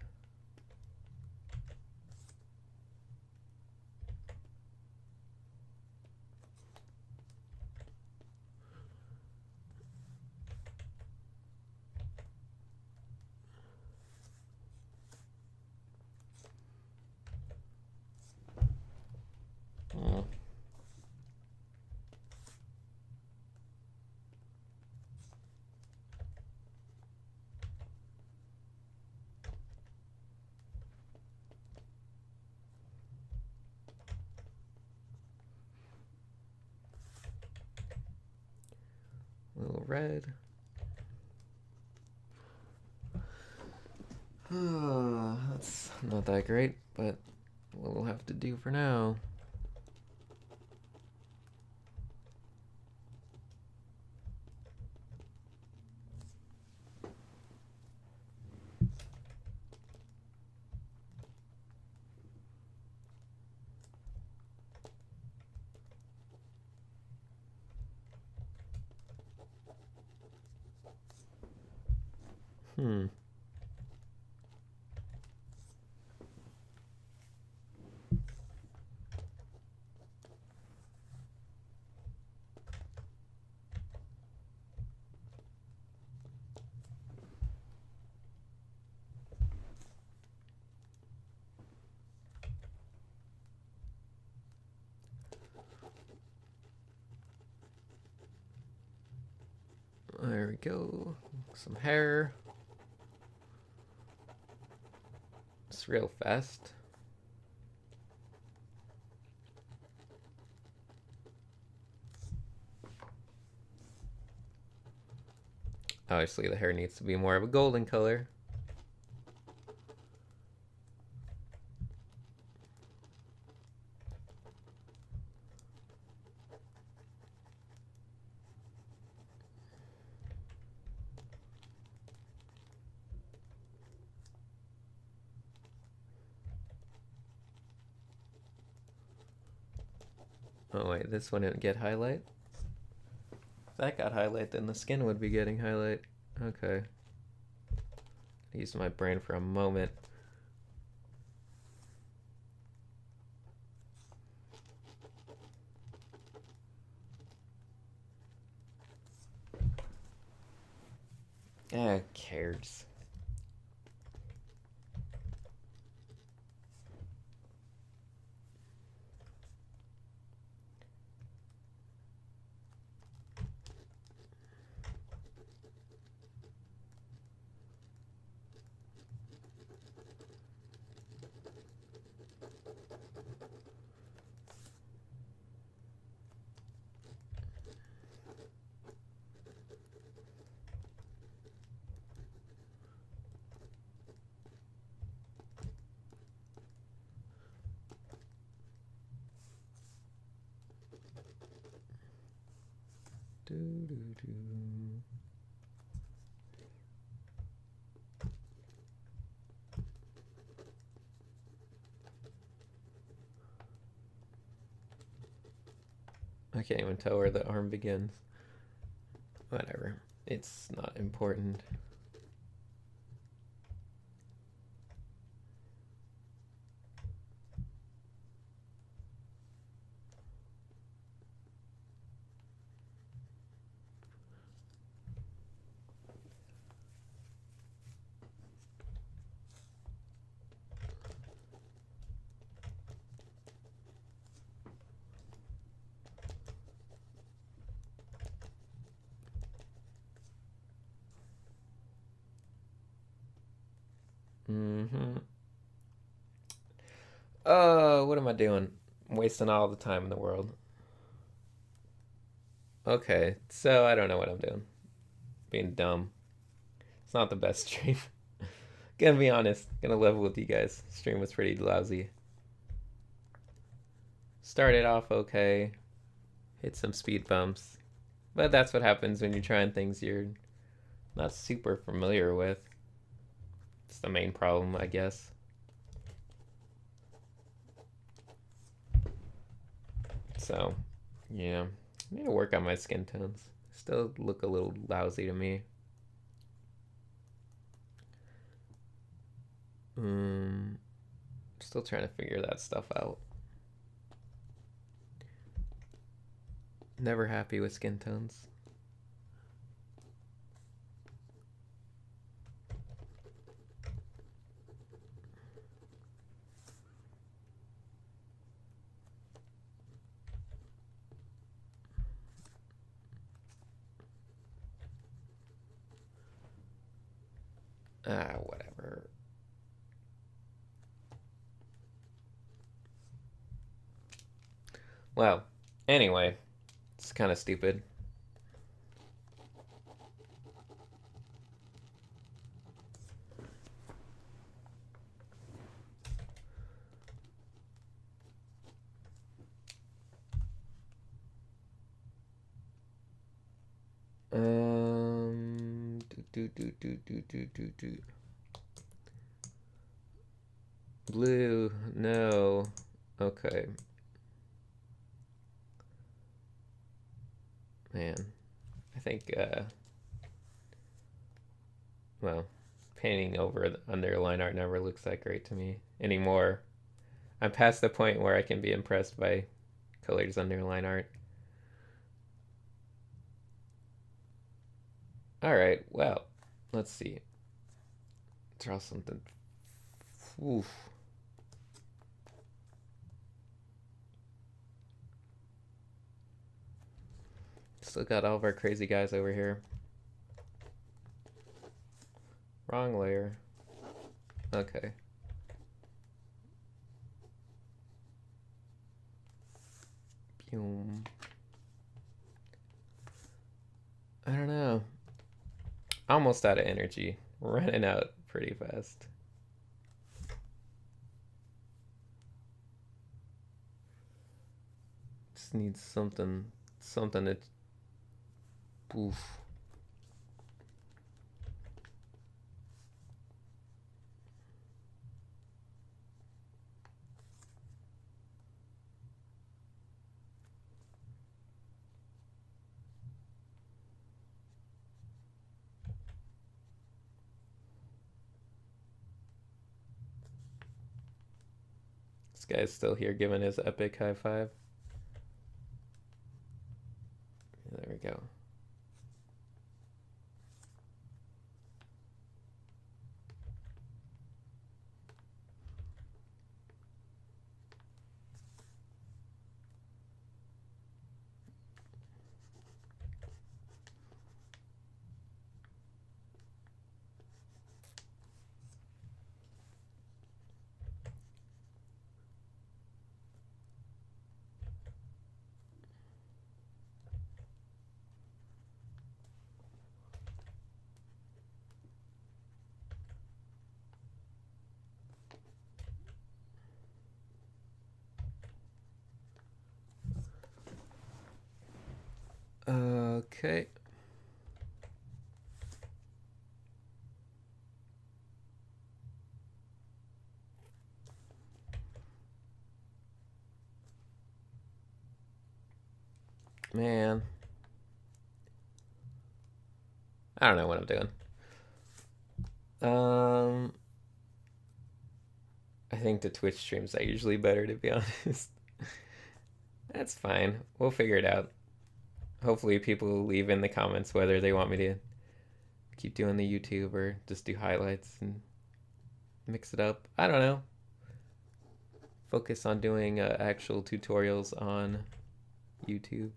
A little red. That's not that great, but we'll have to do for now. There we go. Some hair. It's real fast. Obviously, the hair needs to be more of a golden color. Oh wait, this one didn't get highlight? If that got highlight, then the skin would be getting highlight. Okay. Use my brain for a moment. Who cares? I can't even tell where the arm begins. Whatever. It's not important. Mm-hmm. What am I doing? I'm wasting all the time in the world. Okay, so I don't know what I'm doing. Being dumb. It's not the best stream. Gonna be honest. Gonna level with you guys. Stream was pretty lousy. Started off okay. Hit some speed bumps. But that's what happens when you're trying things you're not super familiar with. It's the main problem, I guess. So, yeah. I need to work on my skin tones. Still look a little lousy to me. Still trying to figure that stuff out. Never happy with skin tones. Whatever. Well, anyway, it's kind of stupid. Do. Blue, no. Okay. Man, I think, well, painting over the underline art never looks that great to me anymore. I'm past the point where I can be impressed by colors underline art. Alright, well, let's see. Draw something. Oof. Still got all of our crazy guys over here. Wrong layer. Okay. Boom. I don't know. Almost out of energy. Running out pretty fast. Just need something to... Oof. This guy's still here giving his epic high five. There we go. Okay. Man. I don't know what I'm doing. I think the Twitch streams are usually better, to be honest. That's fine. We'll figure it out. Hopefully people will leave in the comments whether they want me to keep doing the YouTube or just do highlights and mix it up. I don't know. Focus on doing actual tutorials on YouTube.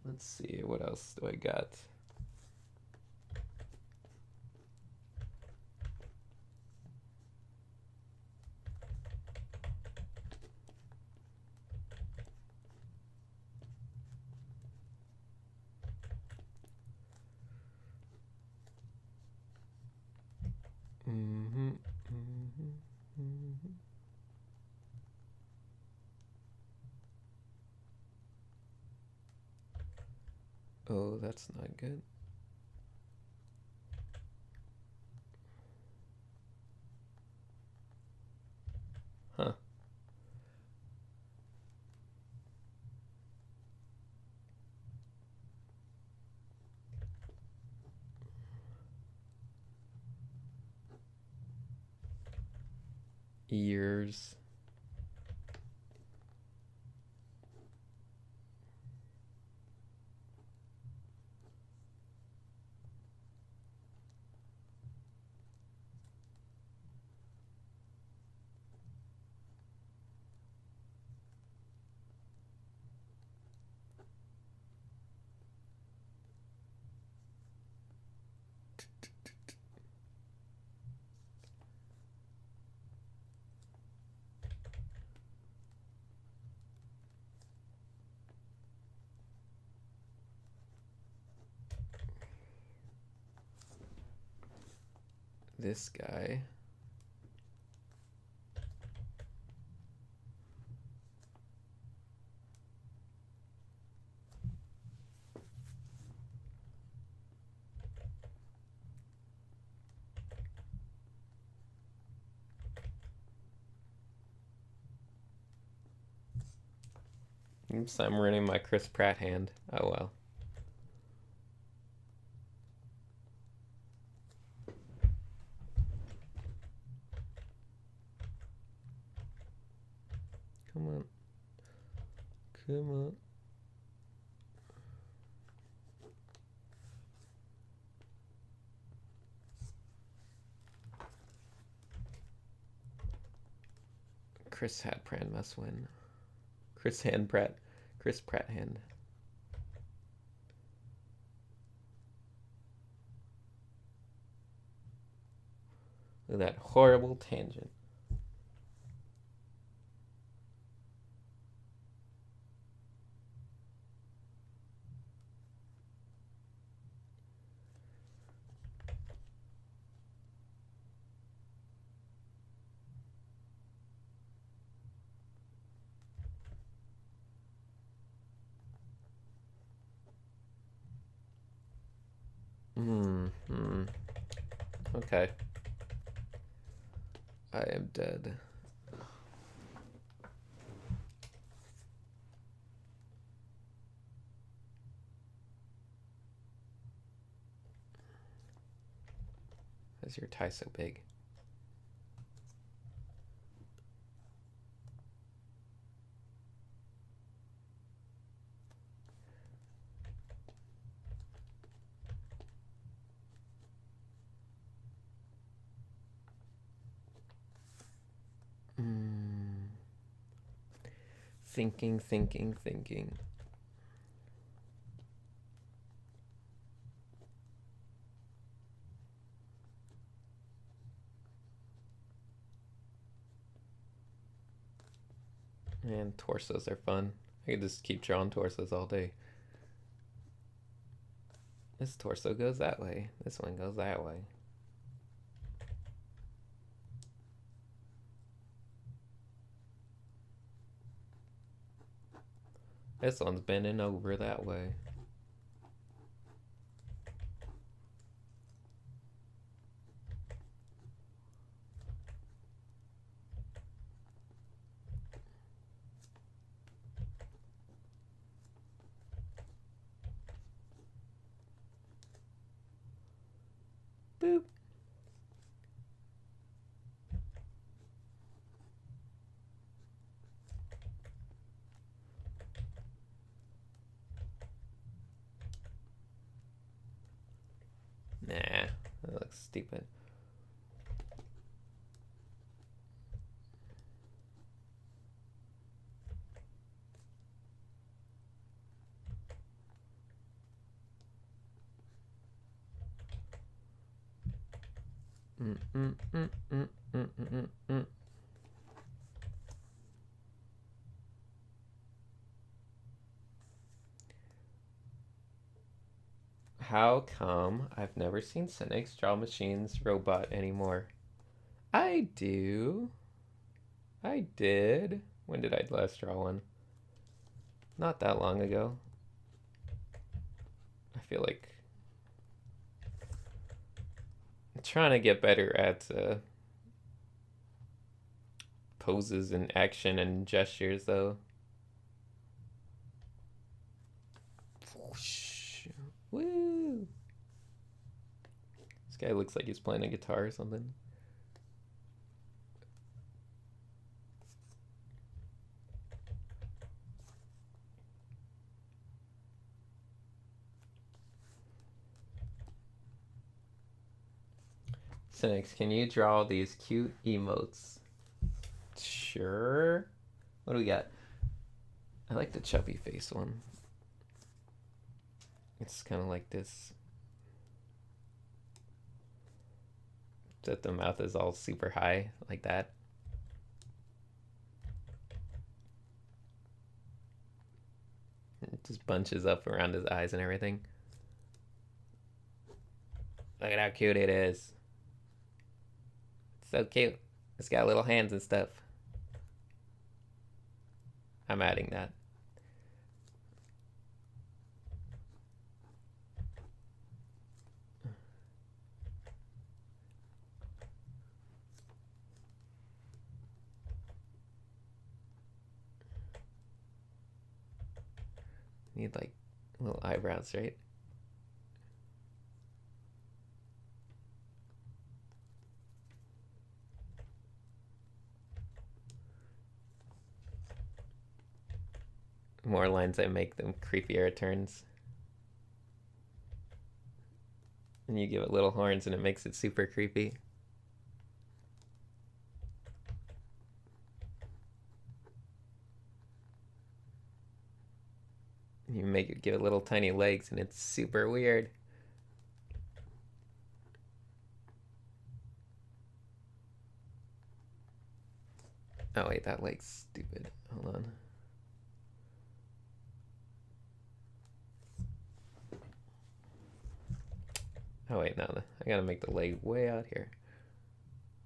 Let's see, what else do I got? Mm-hmm, mm-hmm, mm-hmm. Oh, that's not good. Huh. Ears. This guy. Oops, I'm ruining my Chris Pratt hand. Oh well. Come on. Come on. Chris Hat Pratt must win. Chris Pratt hand. Look at that horrible tangent. Okay. I am dead. Why is your tie so big? Thinking. Man, torsos are fun. I could just keep drawing torsos all day. This torso goes that way. This one goes that way. This one's bending over that way. Boop. Nah, that looks stupid. Mm, mm, mm, mm, mm, mm, mm. How come I've never seen Cynics draw machines robot anymore? I do. I did. When did I last draw one? Not that long ago. I feel like I'm trying to get better at poses and action and gestures, though. Woo! This guy looks like he's playing a guitar or something. Cynics, can you draw these cute emotes? Sure. What do we got? I like the chubby face one. It's kind of like this. That the mouth is all super high, like that. It just bunches up around his eyes and everything. Look at how cute it is. It's so cute. It's got little hands and stuff. I'm adding that. Need like little eyebrows, right? More lines I make, them creepier it turns. And you give it little horns and it makes it super creepy. You make it give it little tiny legs and it's super weird. Oh wait, that leg's stupid. Hold on. Oh wait, no, I gotta make the leg way out here.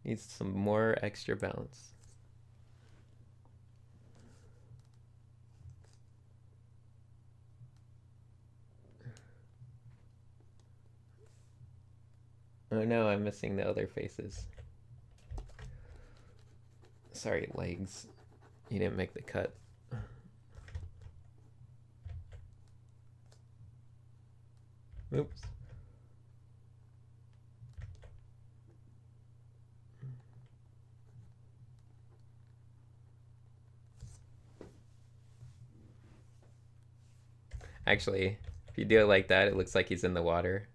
Needs some more extra balance. Oh no, I'm missing the other faces. Sorry, legs. You didn't make the cut. Oops. Actually, if you do it like that, it looks like he's in the water.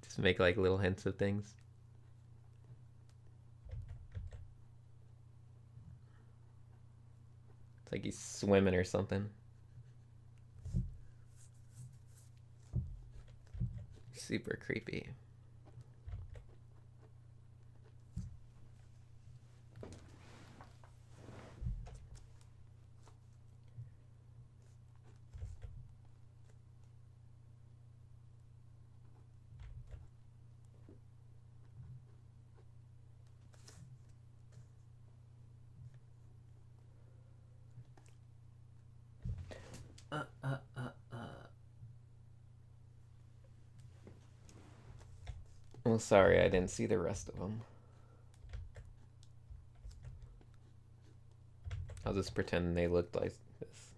Just make like little hints of things. It's like he's swimming or something. Super creepy. Well, sorry, I didn't see the rest of them. I'll just pretend they looked like this.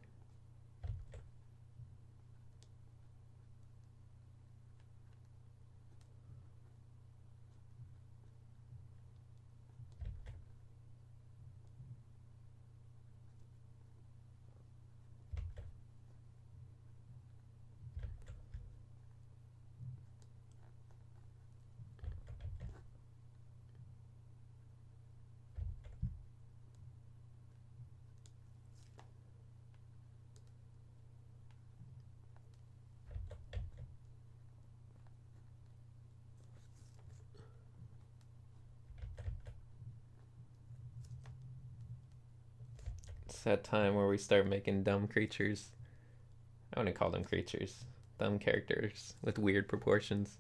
that time where we start making dumb creatures. I wouldn't call them creatures. Dumb characters with weird proportions.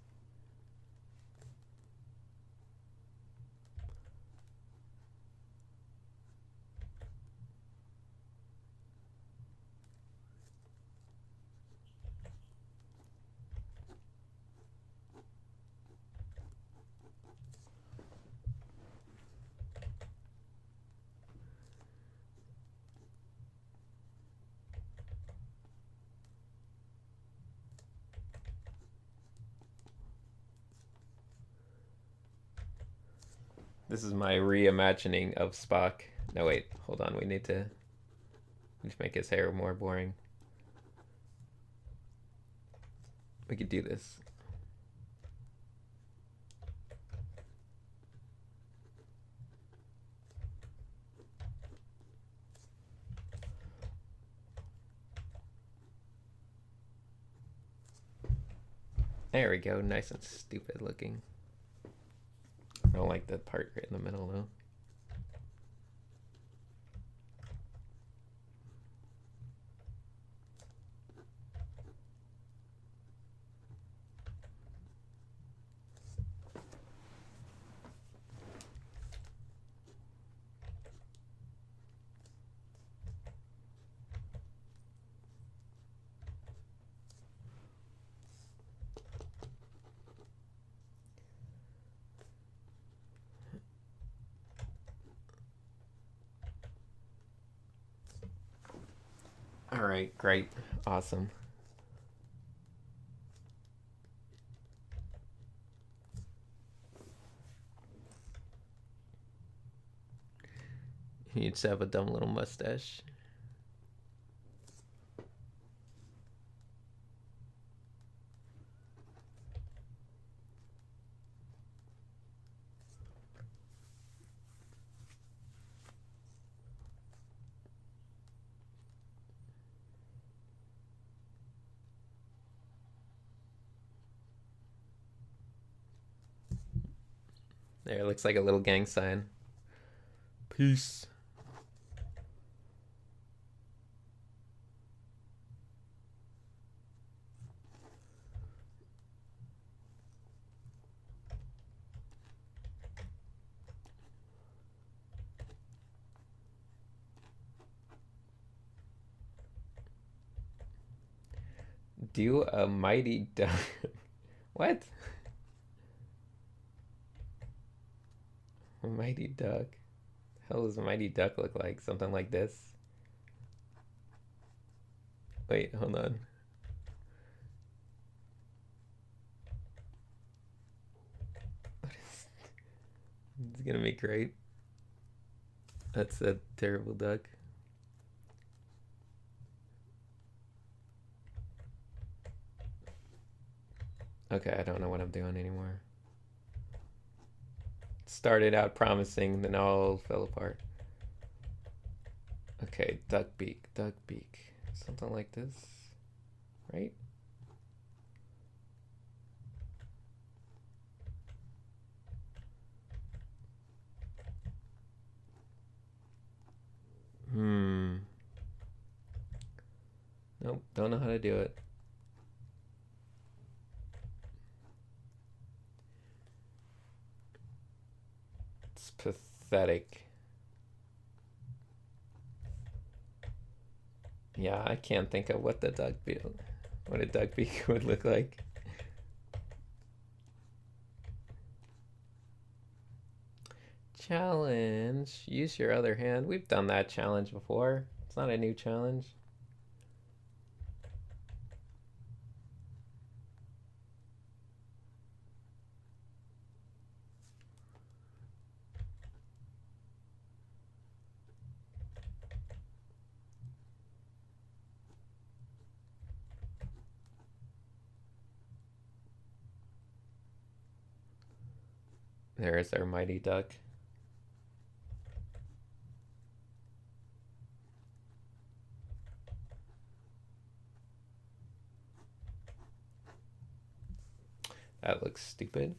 This is my reimagining of Spock. No, wait, hold on. We need to just make his hair more boring. We could do this. There we go. Nice and stupid looking. I don't like that part right in the middle though. All right, great, awesome. He needs to have a dumb little mustache. There, it looks like a little gang sign. Peace. Do a mighty duck. What? A mighty duck? How does a mighty duck look like? Something like this? Wait, hold on. It's gonna be great. That's a terrible duck. Okay, I don't know what I'm doing anymore. Started out promising, then all fell apart. Okay, duck beak, duck beak. Something like this, right? Nope, don't know how to do it. It's pathetic. Yeah, I can't think of what a duck beak would look like. Challenge. Use your other hand. We've done that challenge before. It's not a new challenge. There's our mighty duck. That looks stupid.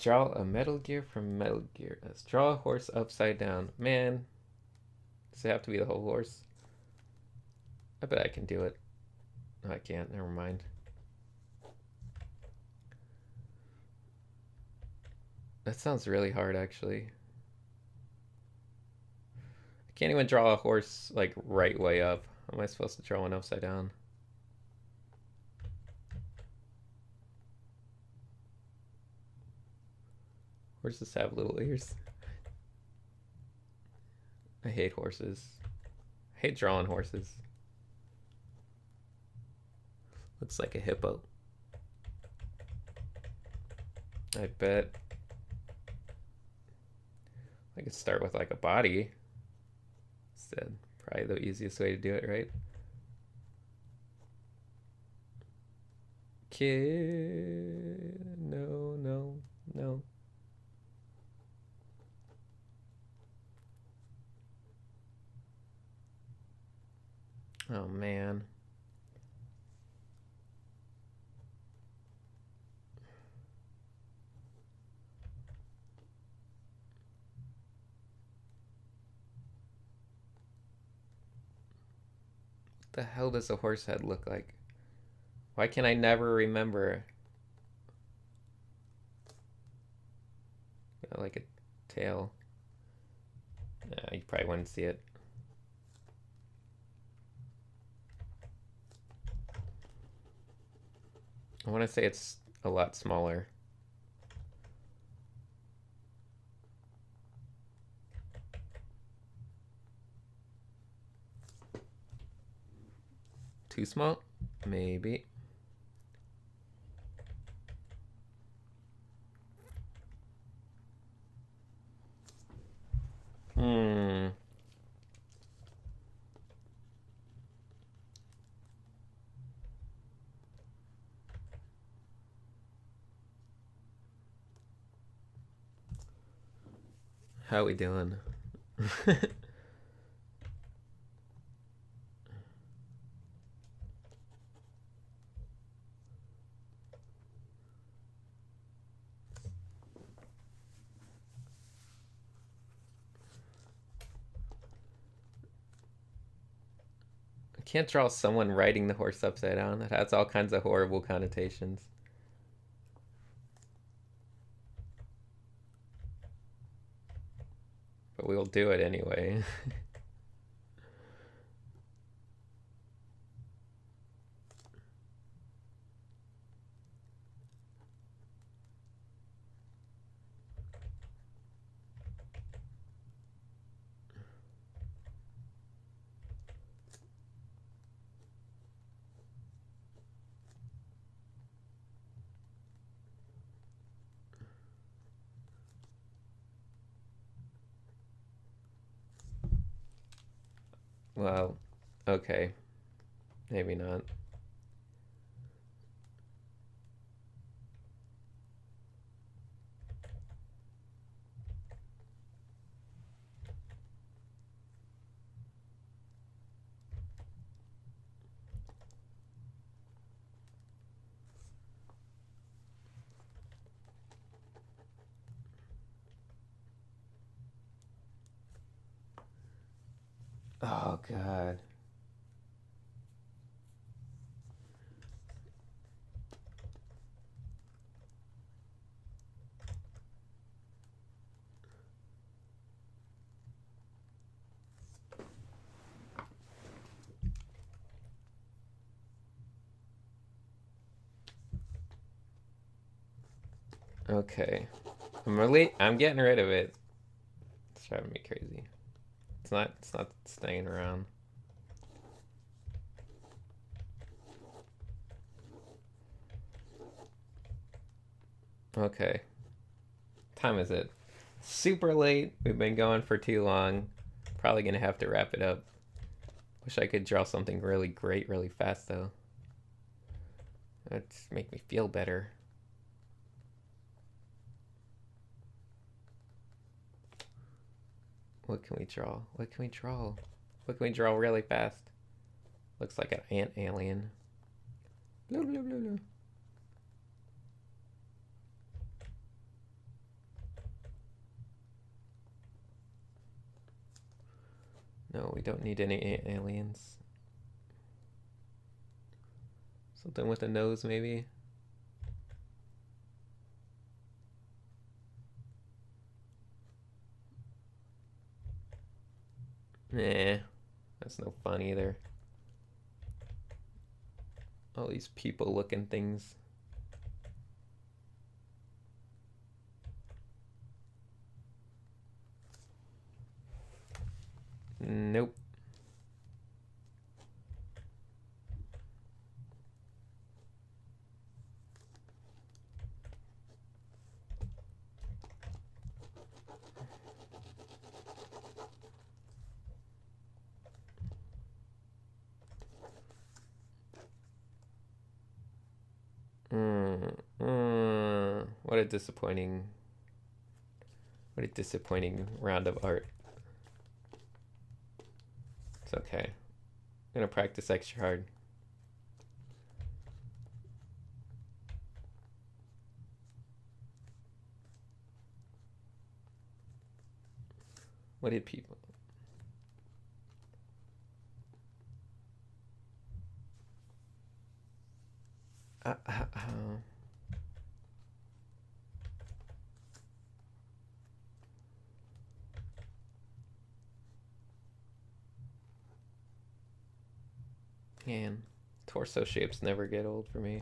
Draw a Metal Gear from Metal Gear. Let's draw a horse upside down. Man, does it have to be the whole horse? I bet I can do it. No, I can't. Never mind. That sounds really hard, actually. I can't even draw a horse, like, right way up. How am I supposed to draw one upside down? Horses have little ears. I hate horses. I hate drawing horses. Looks like a hippo. I bet I could start with like a body instead. Probably the easiest way to do it, right? Kid, no, no, no. Oh man. What the hell does a horse head look like? Why can I never remember? Like a tail. You probably wouldn't see it. I want to say it's a lot smaller. Too small? Maybe. How we doing? I can't draw someone riding the horse upside down. That has all kinds of horrible connotations. But we'll do it anyway. Well, okay. Maybe not. Oh, God. Okay. I'm getting rid of it. It's driving me crazy. It's not staying around. Okay. Time is it? Super late. We've been going for too long. Probably gonna have to wrap it up. Wish I could draw something really great really fast though. That'd make me feel better. What can we draw? What can we draw? What can we draw really fast? Looks like an ant alien. Blah, blah, blah, blah. No, we don't need any aliens. Something with a nose, maybe. Nah, that's no fun either. All these people looking things. Nope. What a disappointing round of art. It's okay. I'm gonna practice extra hard. What did people? Man, torso shapes never get old for me.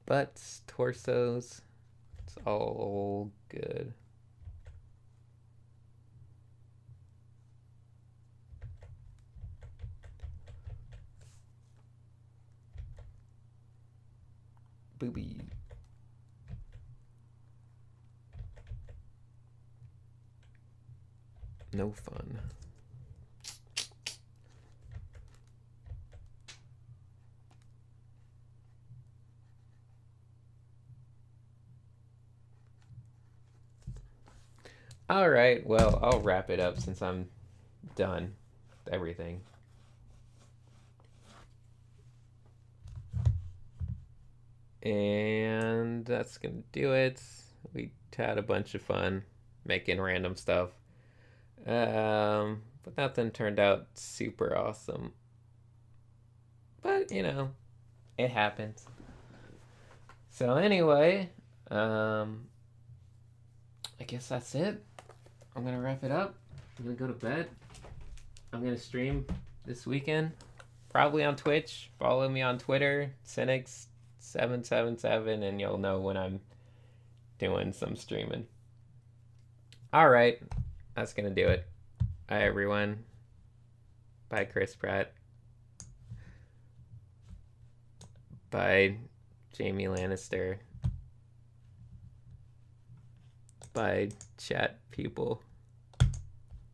Butts, torsos, it's all good. Booby. No fun. All right, well, I'll wrap it up since I'm done with everything. And that's gonna do it. We had a bunch of fun making random stuff. But nothing turned out super awesome. But, you know, it happens. So anyway, I guess that's it. I'm gonna wrap it up. I'm gonna go to bed. I'm gonna stream this weekend, probably on Twitch. Follow me on Twitter, Cynics777, and you'll know when I'm doing some streaming. All right, that's gonna do it. Bye, everyone. Bye, Chris Pratt. Bye, Jamie Lannister. Bye, chat people.